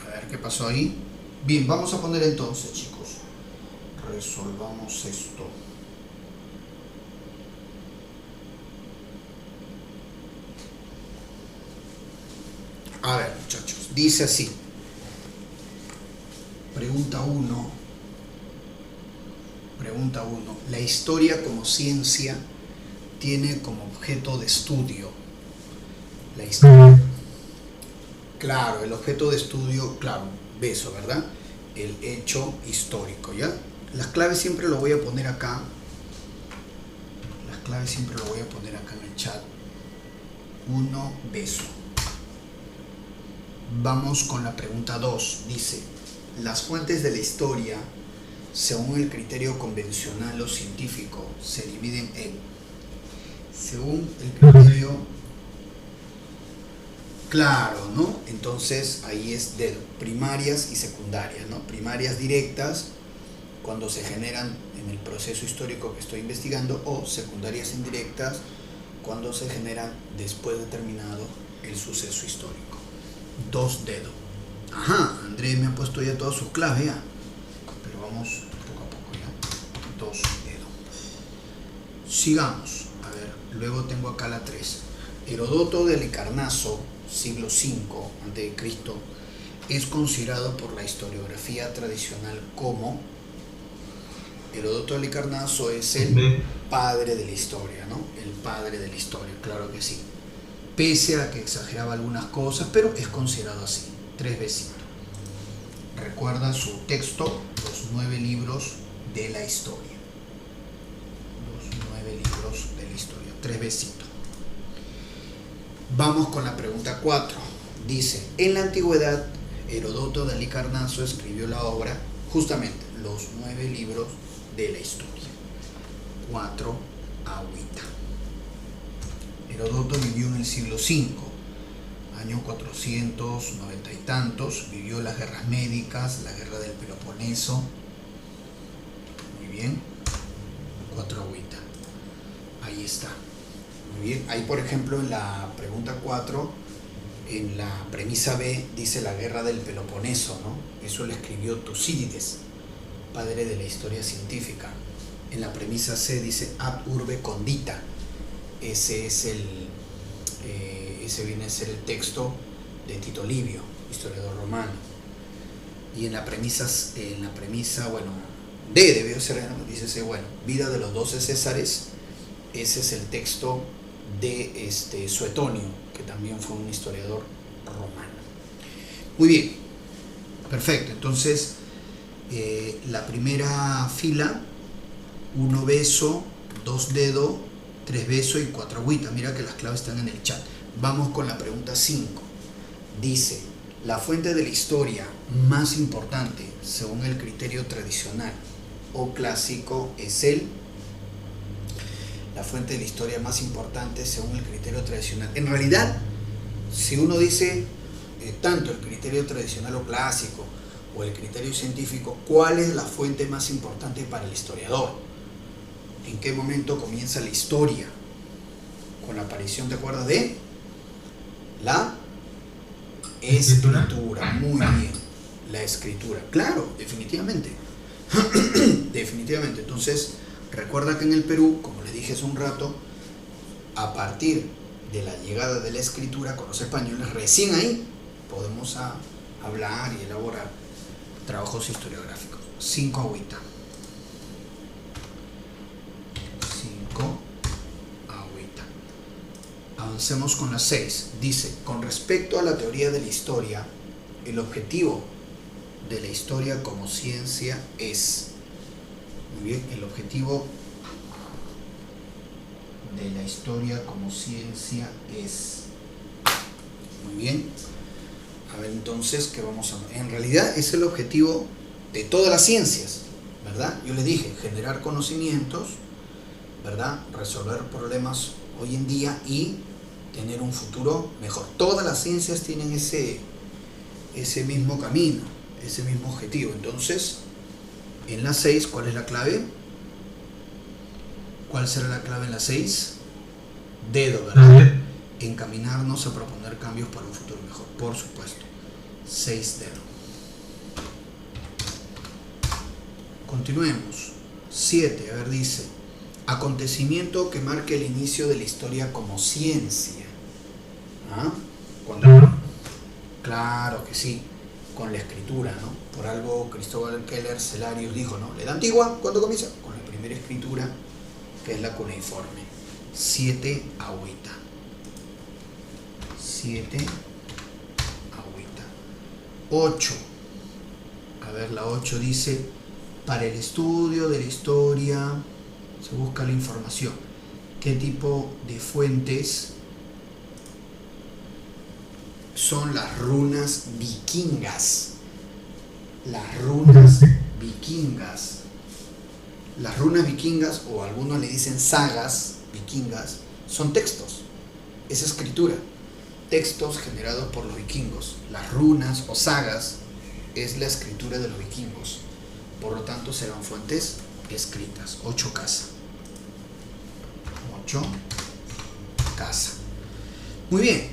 A ver qué pasó ahí. Bien, vamos a poner entonces, chicos. Resolvamos esto. A ver, muchachos, dice así. Pregunta 1. Pregunta 1. La historia como ciencia tiene como objeto de estudio. La historia. Claro, el objeto de estudio, claro, beso, ¿verdad? El hecho histórico, ¿ya? Las claves siempre lo voy a poner acá. Las claves siempre lo voy a poner acá en el chat. 1, beso. Vamos con la pregunta 2. Dice, las fuentes de la historia, según el criterio convencional o científico, se dividen en, según el criterio, claro, ¿no? Entonces ahí es de primarias y secundarias, ¿no? Primarias directas, cuando se generan en el proceso histórico que estoy investigando, o secundarias indirectas, cuando se generan después de terminado el suceso histórico. 2 dedos. Ajá, Andrés me ha puesto ya todas sus claves ya. Pero vamos poco a poco ya. 2 dedos. Sigamos. A ver, luego tengo acá la 3. Heródoto de Halicarnaso, siglo V a.C., es considerado por la historiografía tradicional como... Heródoto de Halicarnaso es el padre de la historia, ¿no? El padre de la historia, claro que sí. Pese a que exageraba algunas cosas, pero es considerado así. 3 besitos. Recuerda su texto, los 9 libros de la historia. Los 9 libros de la historia. 3 besitos. Vamos con la pregunta 4. Dice, en la antigüedad, Heródoto de Halicarnaso escribió la obra, justamente, los 9 libros de la historia. 4, agüita. Heródoto vivió en el siglo V, año 490 y tantos, vivió las guerras médicas, la guerra del Peloponeso. Muy bien, 4 agüita. Ahí está. Muy bien, ahí por ejemplo en la pregunta 4, en la premisa B, dice la guerra del Peloponeso, ¿no? Eso lo escribió Tucídides, padre de la historia científica. En la premisa C dice ad urbe condita. Ese es ese viene a ser el texto de Tito Livio, historiador romano. Y en la premisa, bueno, D debió ser, dice C, bueno, vida de los 12 Césares. Ese es el texto de Suetonio, que también fue un historiador romano. Muy bien, perfecto. Entonces, la primera fila, 1 beso, 2 dedos, 3 besos y 4 agüitas. Mira que las claves están en el chat. Vamos con la pregunta 5. Dice, la fuente de la historia más importante, según el criterio tradicional o clásico, es la fuente de la historia más importante según el criterio tradicional. En realidad, si uno dice tanto el criterio tradicional o clásico o el criterio científico, ¿cuál es la fuente más importante para el historiador? ¿En qué momento comienza la historia? Con la aparición, ¿te acuerdas de? La escritura. Muy bien. La escritura. Claro, definitivamente. Definitivamente. Entonces, recuerda que en el Perú, como les dije hace un rato, a partir de la llegada de la escritura con los españoles, recién ahí podemos hablar y elaborar trabajos historiográficos. 5 agüitas. Agüita. Avancemos con la 6. Dice, con respecto a la teoría de la historia, el objetivo de la historia como ciencia es, muy bien, el objetivo de la historia como ciencia es, muy bien. A ver entonces, ¿qué vamos a...? En realidad es el objetivo de todas las ciencias, ¿verdad? Yo les dije, generar conocimientos, ¿verdad? Resolver problemas hoy en día y tener un futuro mejor. Todas las ciencias tienen ese mismo camino, ese mismo objetivo. Entonces, en la 6, ¿cuál es la clave? ¿Cuál será la clave en la 6? Dedo, ¿verdad? Encaminarnos a proponer cambios para un futuro mejor, por supuesto. 6 dedo. Continuemos. 7, a ver, dice: acontecimiento que marque el inicio de la historia como ciencia. ¿Ah? Claro que sí, con la escritura, ¿no? Por algo Cristóbal Keller Celarius dijo, ¿no? La edad antigua, ¿cuándo comienza? Con la primera escritura, que es la cuneiforme. 7, agüita. 7, agüita. 8. A ver, la 8 dice: para el estudio de la historia se busca la información. ¿Qué tipo de fuentes son las runas vikingas? Las runas vikingas. Las runas vikingas, o algunos le dicen sagas vikingas, son textos. Es escritura. Textos generados por los vikingos. Las runas o sagas es la escritura de los vikingos. Por lo tanto, serán fuentes escritas. 8 casa. 8 casa. Muy bien.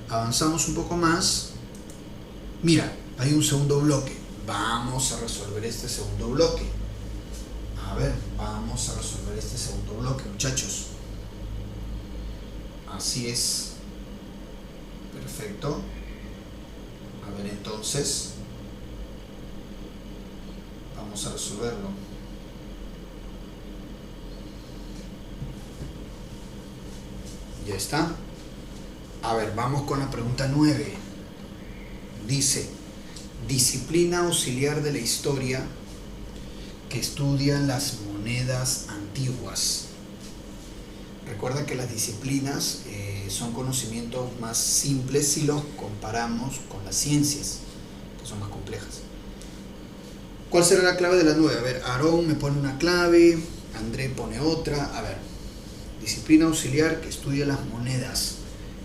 Avanzamos un poco más. Mira, hay un segundo bloque. Vamos a resolver este segundo bloque. A ver, vamos a resolver este segundo bloque, muchachos. Así es. Perfecto. A ver, entonces, vamos a resolverlo. Ya está. A ver, vamos con la pregunta 9. Dice: disciplina auxiliar de la historia que estudia las monedas antiguas. Recuerda que las disciplinas son conocimientos más simples si los comparamos con las ciencias, que son más complejas. ¿Cuál será la clave de la 9? A ver, Aarón me pone una clave, André pone otra. A ver, disciplina auxiliar que estudia las monedas.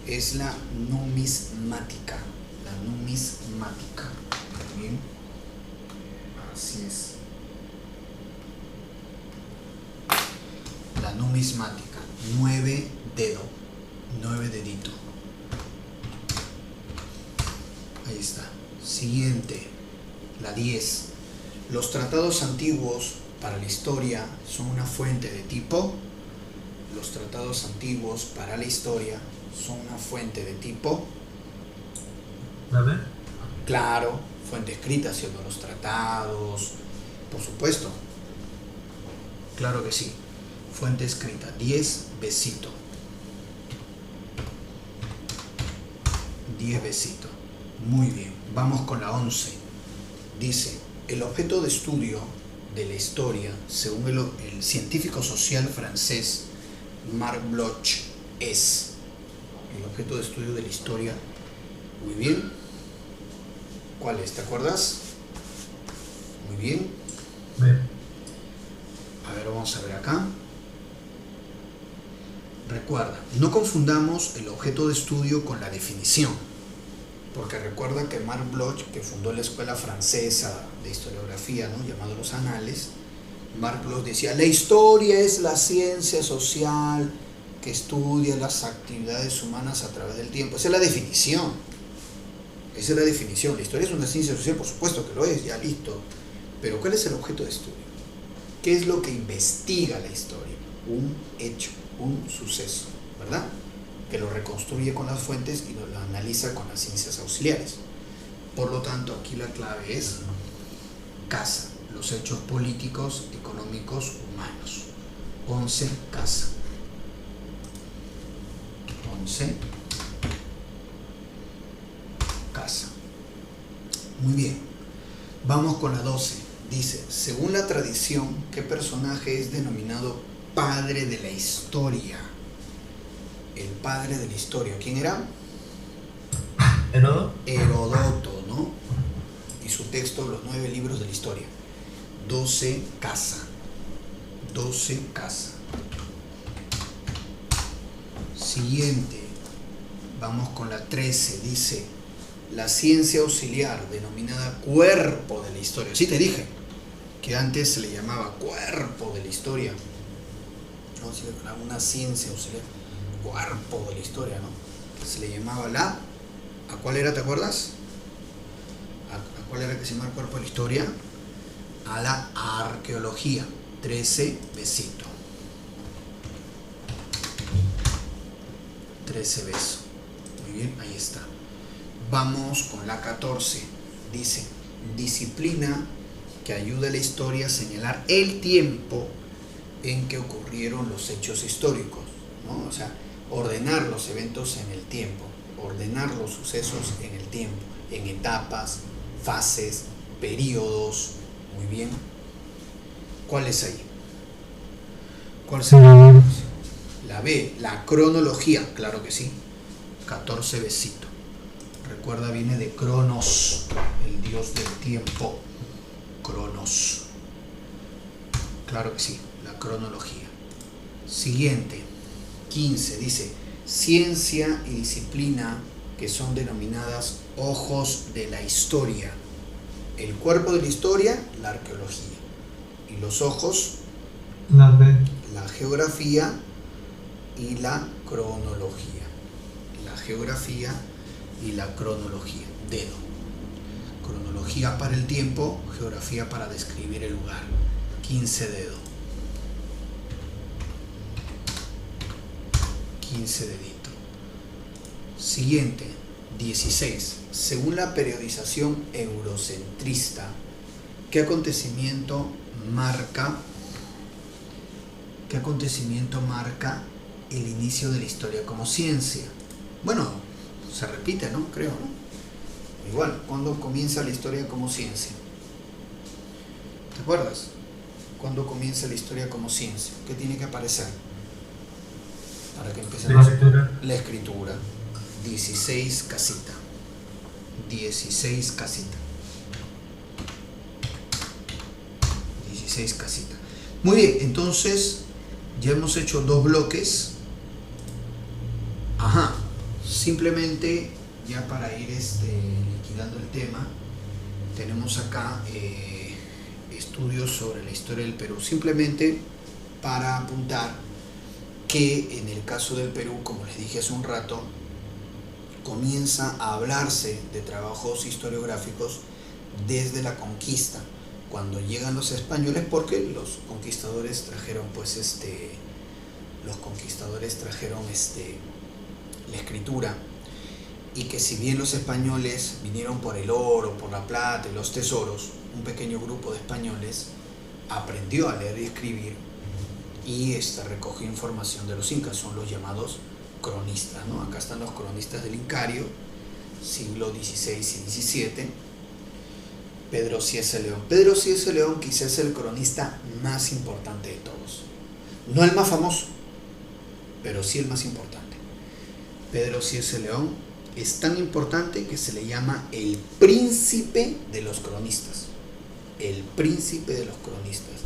Es la numismática. La numismática. Bien. Así es. La numismática. 9 dedo. 9 dedito. Ahí está. Siguiente. La 10. Los tratados antiguos para la historia son una fuente de tipo. Los tratados antiguos para la historia son una fuente de tipo. A ver. Claro, fuente escrita, ¿cierto? Los tratados, por supuesto. Claro que sí. Fuente escrita. 10 besito. 10 besito. Muy bien. Vamos con la 11. Dice: el objeto de estudio de la historia, según el científico social francés Marc Bloch, es el objeto de estudio de la historia. Muy bien. ¿Cuál es? ¿Te acuerdas? Muy bien. A ver, vamos a ver acá. Recuerda, no confundamos el objeto de estudio con la definición, porque recuerda que Marc Bloch, que fundó la escuela francesa de historiografía, ¿no?, llamado los Anales, Marc Bloch decía: la historia es la ciencia social que estudia las actividades humanas a través del tiempo. Esa es la definición. Esa es la definición. La historia es una ciencia social, por supuesto que lo es, ya listo. Pero ¿cuál es el objeto de estudio? ¿Qué es lo que investiga la historia? Un hecho, un suceso, ¿verdad? Que lo reconstruye con las fuentes y lo analiza con las ciencias auxiliares. Por lo tanto, aquí la clave es casa, los hechos políticos, económicos, humanos. 11, casa. 11, casa. Muy bien. Vamos con la 12. Dice: según la tradición, ¿qué personaje es denominado padre de la historia? El padre de la historia. ¿Quién era? Heródoto, ¿no? Y su texto, los 9 libros de la historia. 12, casa. 12, casa. Siguiente. Vamos con la 13, dice, la ciencia auxiliar denominada cuerpo de la historia. Sí, te dije que antes se le llamaba cuerpo de la historia. No, sí, una ciencia auxiliar, cuerpo de la historia, ¿no? Se le llamaba ¿a cuál era, te acuerdas? ¿A cuál era que se llamaba el cuerpo de la historia? A la arqueología. 13, besito. 13 besos. Muy bien, ahí está. Vamos con la 14. Dice, disciplina que ayuda a la historia a señalar el tiempo en que ocurrieron los hechos históricos, ¿no? O sea, ordenar los eventos en el tiempo, ordenar los sucesos en el tiempo, en etapas, fases, periodos. Muy bien. ¿Cuál es ahí? ¿Cuál es ahí? La B, la cronología, claro que sí. 14 besito. Recuerda, viene de Cronos, el dios del tiempo. Cronos. Claro que sí, la cronología. Siguiente, 15, dice, ciencia y disciplina que son denominadas ojos de la historia. El cuerpo de la historia, la arqueología. Y los ojos, la geografía y la cronología. La geografía y la cronología. Dedo. Cronología para el tiempo, geografía para describir el lugar. 15 dedo. 15 dedito. Siguiente, 16. Según la periodización eurocentrista, ¿qué acontecimiento marca el inicio de la historia como ciencia? Bueno, se repite, ¿no? Creo, ¿no? Igual, ¿cuándo comienza la historia como ciencia? ¿Te acuerdas? ¿Cuándo comienza la historia como ciencia? ¿Qué tiene que aparecer? Para que empecemos. La escritura. 16 casita. 16 casita. 16 casita. Muy bien, entonces ya hemos hecho 2 bloques. Ajá. Simplemente, ya para ir liquidando el tema, tenemos acá estudios sobre la historia del Perú. Simplemente para apuntar que en el caso del Perú, como les dije hace un rato, comienza a hablarse de trabajos historiográficos desde la conquista, cuando llegan los españoles, porque los conquistadores trajeron la escritura, y que si bien los españoles vinieron por el oro, por la plata y los tesoros, un pequeño grupo de españoles aprendió a leer y escribir y recogió información de los incas. Son los llamados cronistas, ¿no? Acá están los cronistas del Incario, siglo XVI y XVII. Pedro Ciese León. Pedro Ciese León quizás es el cronista más importante de todos. No el más famoso, pero sí el más importante. Pedro Ciese León es tan importante que se le llama el príncipe de los cronistas. El príncipe de los cronistas.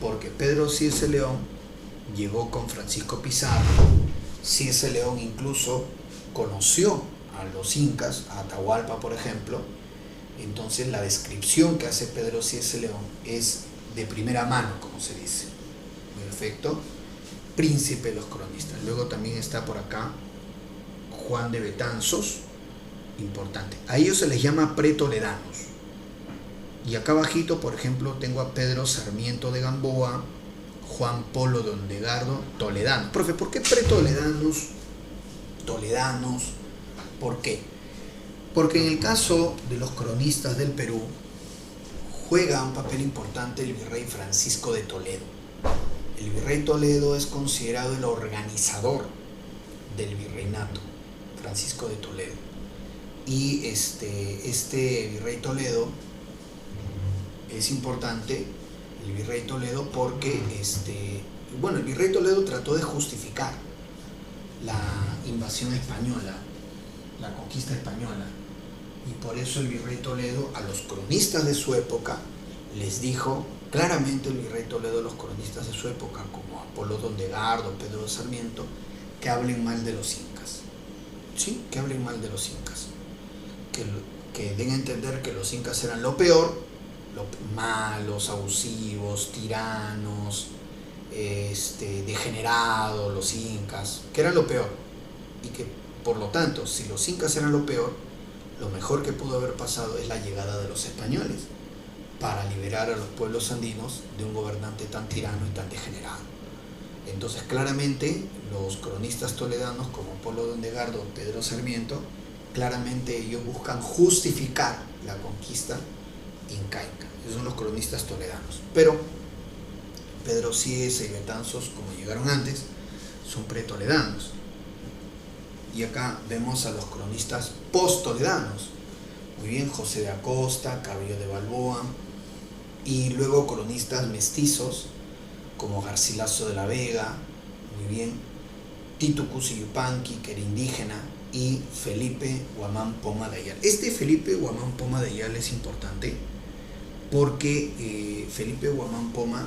Porque Pedro Ciese León llegó con Francisco Pizarro. Ciese León incluso conoció a los incas, a Atahualpa por ejemplo. Entonces la descripción que hace Pedro Ciese León es de primera mano, como se dice. Perfecto. Príncipe de los cronistas. Luego también está por acá Juan de Betanzos, importante. A ellos se les llama pretoledanos. Y acá abajito, por ejemplo, tengo a Pedro Sarmiento de Gamboa, Juan Polo de Ondegardo, toledanos. Profe, ¿por qué pretoledanos? Toledanos. ¿Por qué? Porque en el caso de los cronistas del Perú, juega un papel importante el virrey Francisco de Toledo. El virrey Toledo es considerado el organizador del virreinato, Francisco de Toledo. Y este virrey Toledo es importante, el virrey Toledo, porque el virrey Toledo trató de justificar la invasión española, la conquista española, y por eso el virrey Toledo a los cronistas de su época les dijo claramente, el virrey Toledo a los cronistas de su época, como Apolo de Ondegardo, Pedro de Sarmiento, que hablen mal de los incas. ¿sí? Que hablen mal de los incas, que den a entender que los incas eran lo peor, malos, abusivos, tiranos, degenerados, los incas, que eran lo peor, y que por lo tanto, si los incas eran lo peor, lo mejor que pudo haber pasado es la llegada de los españoles para liberar a los pueblos andinos de un gobernante tan tirano y tan degenerado. Entonces claramente los cronistas toledanos como Polo de Ondegardo, Pedro Sarmiento, claramente ellos buscan justificar la conquista incaica. Esos son los cronistas toledanos. Pero Pedro Siesa y Betanzos, como llegaron antes, son pretoledanos. Y acá vemos a los cronistas post-toledanos. Muy bien, José de Acosta, Cabello de Balboa, y luego cronistas mestizos como Garcilaso de la Vega, muy bien, Tito Cusi Yupanqui, que era indígena, y Felipe Guamán Poma de Ayala. Este Felipe Guamán Poma de Ayala es importante porque Felipe Guamán Poma,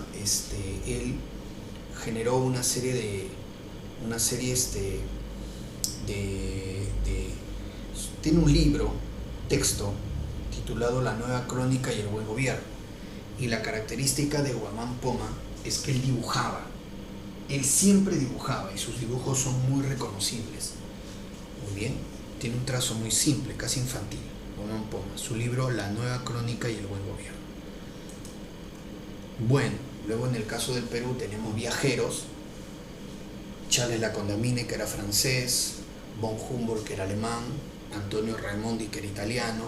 él generó una serie tiene un libro, texto, titulado La Nueva Crónica y el Buen Gobierno. Y la característica de Guamán Poma es que él dibujaba. Él siempre dibujaba y sus dibujos son muy reconocibles. Muy bien, tiene un trazo muy simple, casi infantil. Guamán Poma, su libro La Nueva Crónica y el Buen Gobierno. Bueno, luego en el caso del Perú tenemos viajeros. Charles Lacondamine, que era francés, von Humboldt, que era alemán, Antonio Raimondi, que era italiano.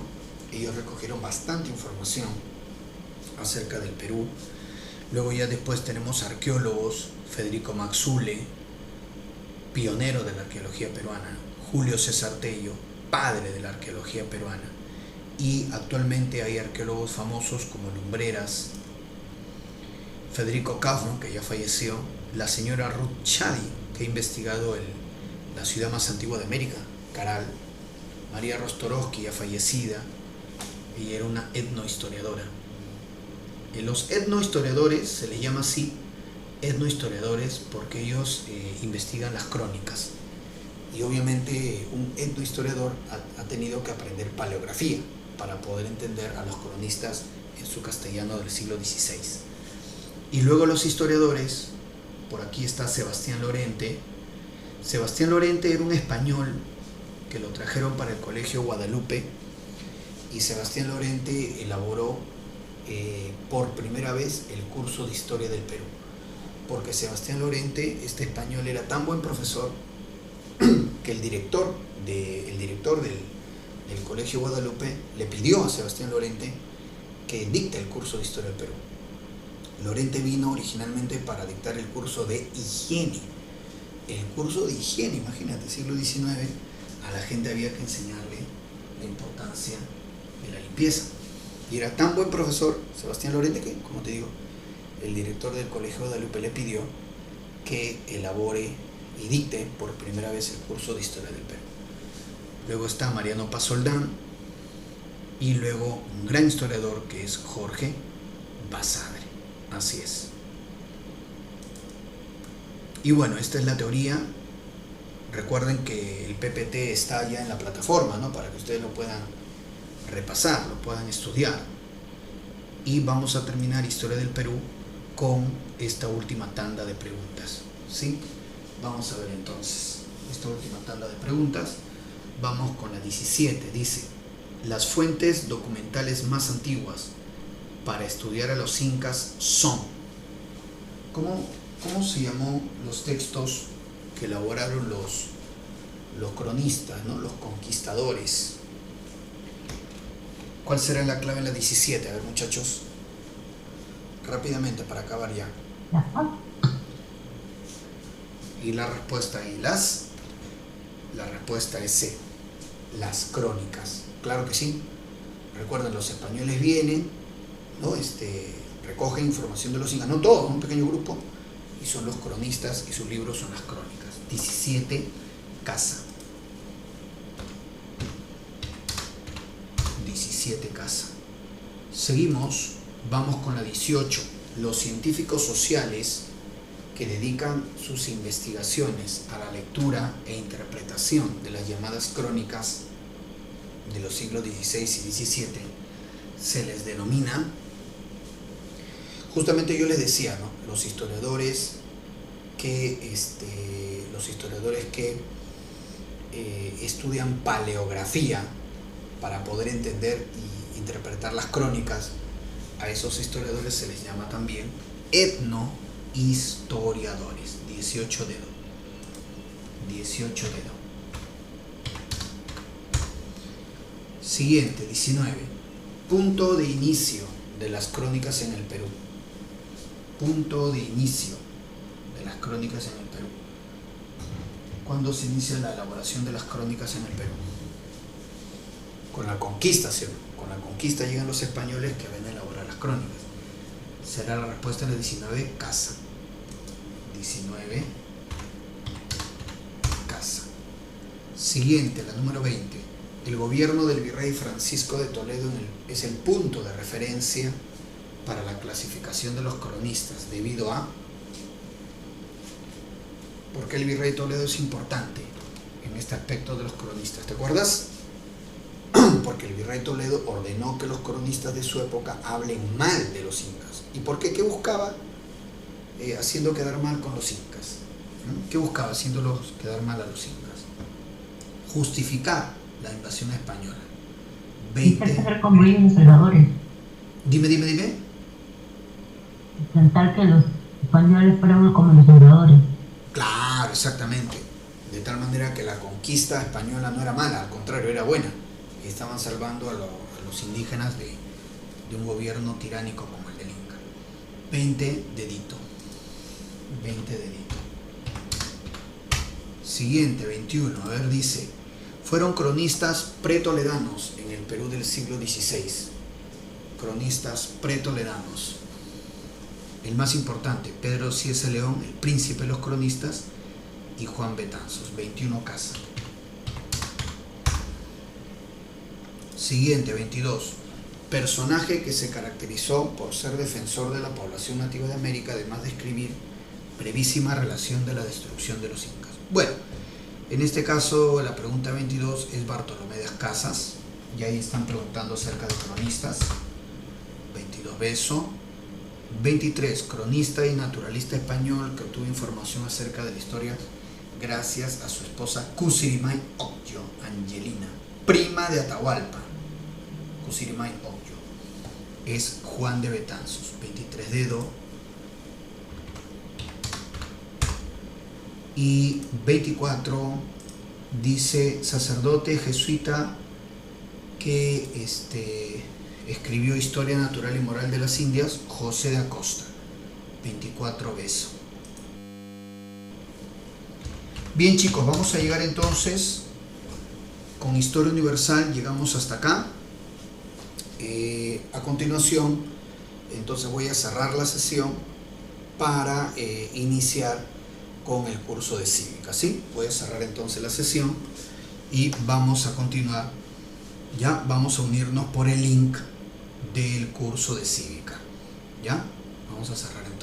Ellos recogieron bastante información acerca del Perú. Luego ya después tenemos arqueólogos, Federico Maxule, pionero de la arqueología peruana, Julio César Tello, padre de la arqueología peruana, y actualmente hay arqueólogos famosos como Lumbreras, Federico Kaufmann, que ya falleció, la señora Ruth Chadi, que ha investigado la ciudad más antigua de América, Caral, María Rostorowski, ya fallecida, ella era una etnohistoriadora. Los etnohistoriadores se les llama así, etnohistoriadores, porque ellos investigan las crónicas. Y obviamente un etnohistoriador ha tenido que aprender paleografía para poder entender a los cronistas en su castellano del siglo XVI. Y luego los historiadores, por aquí está Sebastián Lorente. Sebastián Lorente era un español que lo trajeron para el Colegio Guadalupe, y Sebastián Lorente elaboró por primera vez el curso de Historia del Perú, porque Sebastián Lorente, este español, era tan buen profesor que el director del Colegio Guadalupe le pidió a Sebastián Lorente que dicte el curso de Historia del Perú. Lorente vino originalmente para dictar el curso de higiene. El curso de higiene, imagínate, siglo XIX, a la gente había que enseñarle la importancia de la limpieza. Y era tan buen profesor, Sebastián Lorente, que, como te digo, el director del Colegio Guadalupe le pidió que elabore y dicte por primera vez el curso de Historia del Perú. Luego está Mariano Pasoldán, y luego un gran historiador que es Jorge Basadre. Así es. Y bueno, esta es la teoría. Recuerden que el PPT está ya en la plataforma, ¿no? Para que ustedes lo puedan repasar, lo puedan estudiar. Y vamos a terminar Historia del Perú con esta última tanda de preguntas, ¿sí? Vamos a ver entonces esta última tanda de preguntas. Vamos con la 17. Dice: las fuentes documentales más antiguas para estudiar a los incas son. ¿Cómo se llamó los textos que elaboraron los cronistas, ¿no? Los conquistadores? ¿Cuál será la clave en la 17? A ver, muchachos, rápidamente para acabar ya. Y la respuesta la respuesta es C, las crónicas. Claro que sí. Recuerden, los españoles vienen, ¿no? Recogen información de los incas, no todos, un pequeño grupo, y son los cronistas, y sus libros son las crónicas. 17, casa. 17, casa. Seguimos, vamos con la 18. Los científicos sociales que dedican sus investigaciones a la lectura e interpretación de las llamadas crónicas de los siglos XVI y XVII, se les denomina, justamente yo les decía, ¿no? Los historiadores que estudian paleografía para poder entender y interpretar las crónicas, a esos historiadores se les llama también etnohistoriadores. 18 dedos. Siguiente, 19. Punto de inicio de las crónicas en el Perú. Punto de inicio de las crónicas en el Perú. ¿Cuándo se inicia la elaboración de las crónicas en el Perú? Con la conquista, ¿sí? Con la conquista llegan los españoles que ven a elaborar las crónicas. Será la respuesta en el 19, Casa. 19, Casa. Siguiente, la número 20. El gobierno del virrey Francisco de Toledo es el punto de referencia para la clasificación de los cronistas, debido a... ¿Por qué el virrey de Toledo es importante en este aspecto de los cronistas? ¿Te acuerdas? Porque el virrey de Toledo ordenó que los cronistas de su época hablen mal de los incas. ¿Y por qué? ¿Qué buscaba? Haciendo quedar mal con los incas. ¿Qué buscaba haciéndolos quedar mal a los incas? Justificar la invasión española. 20. Intentar como ellos los salvadores. Dime. Intentar que los españoles fueran como los salvadores. Claro, exactamente. De tal manera que la conquista española no era mala, al contrario, era buena. Estaban salvando a los indígenas de un gobierno tiránico como el del Inca. 20 dedito. Siguiente, 21. A ver, dice: fueron cronistas pretoledanos en el Perú del siglo XVI. Cronistas pretoledanos. El más importante, Pedro Ciese León, el príncipe de los cronistas, y Juan Betanzos. 21 Casa. Siguiente, 22. Personaje que se caracterizó por ser defensor de la población nativa de América, además de escribir brevísima relación de la destrucción de los incas. Bueno, en este caso la pregunta 22 es Bartolomé de las Casas, y ahí están preguntando acerca de cronistas. 22 beso. 23, cronista y naturalista español que obtuvo información acerca de la historia gracias a su esposa Cusirimay Ocllo, Angelina, prima de Atahualpa. Cusirimay Ocllo es Juan de Betanzos. 23 dedo. Y 24 dice sacerdote jesuita que escribió Historia Natural y Moral de las Indias, José de Acosta. 24 beso. Bien, chicos, vamos a llegar entonces con Historia Universal, llegamos hasta acá. A continuación, entonces voy a cerrar la sesión para iniciar con el curso de Cívica, ¿sí? Voy a cerrar entonces la sesión y vamos a continuar. Ya vamos a unirnos por el link del curso de Cívica. ¿Ya? Vamos a cerrar entonces.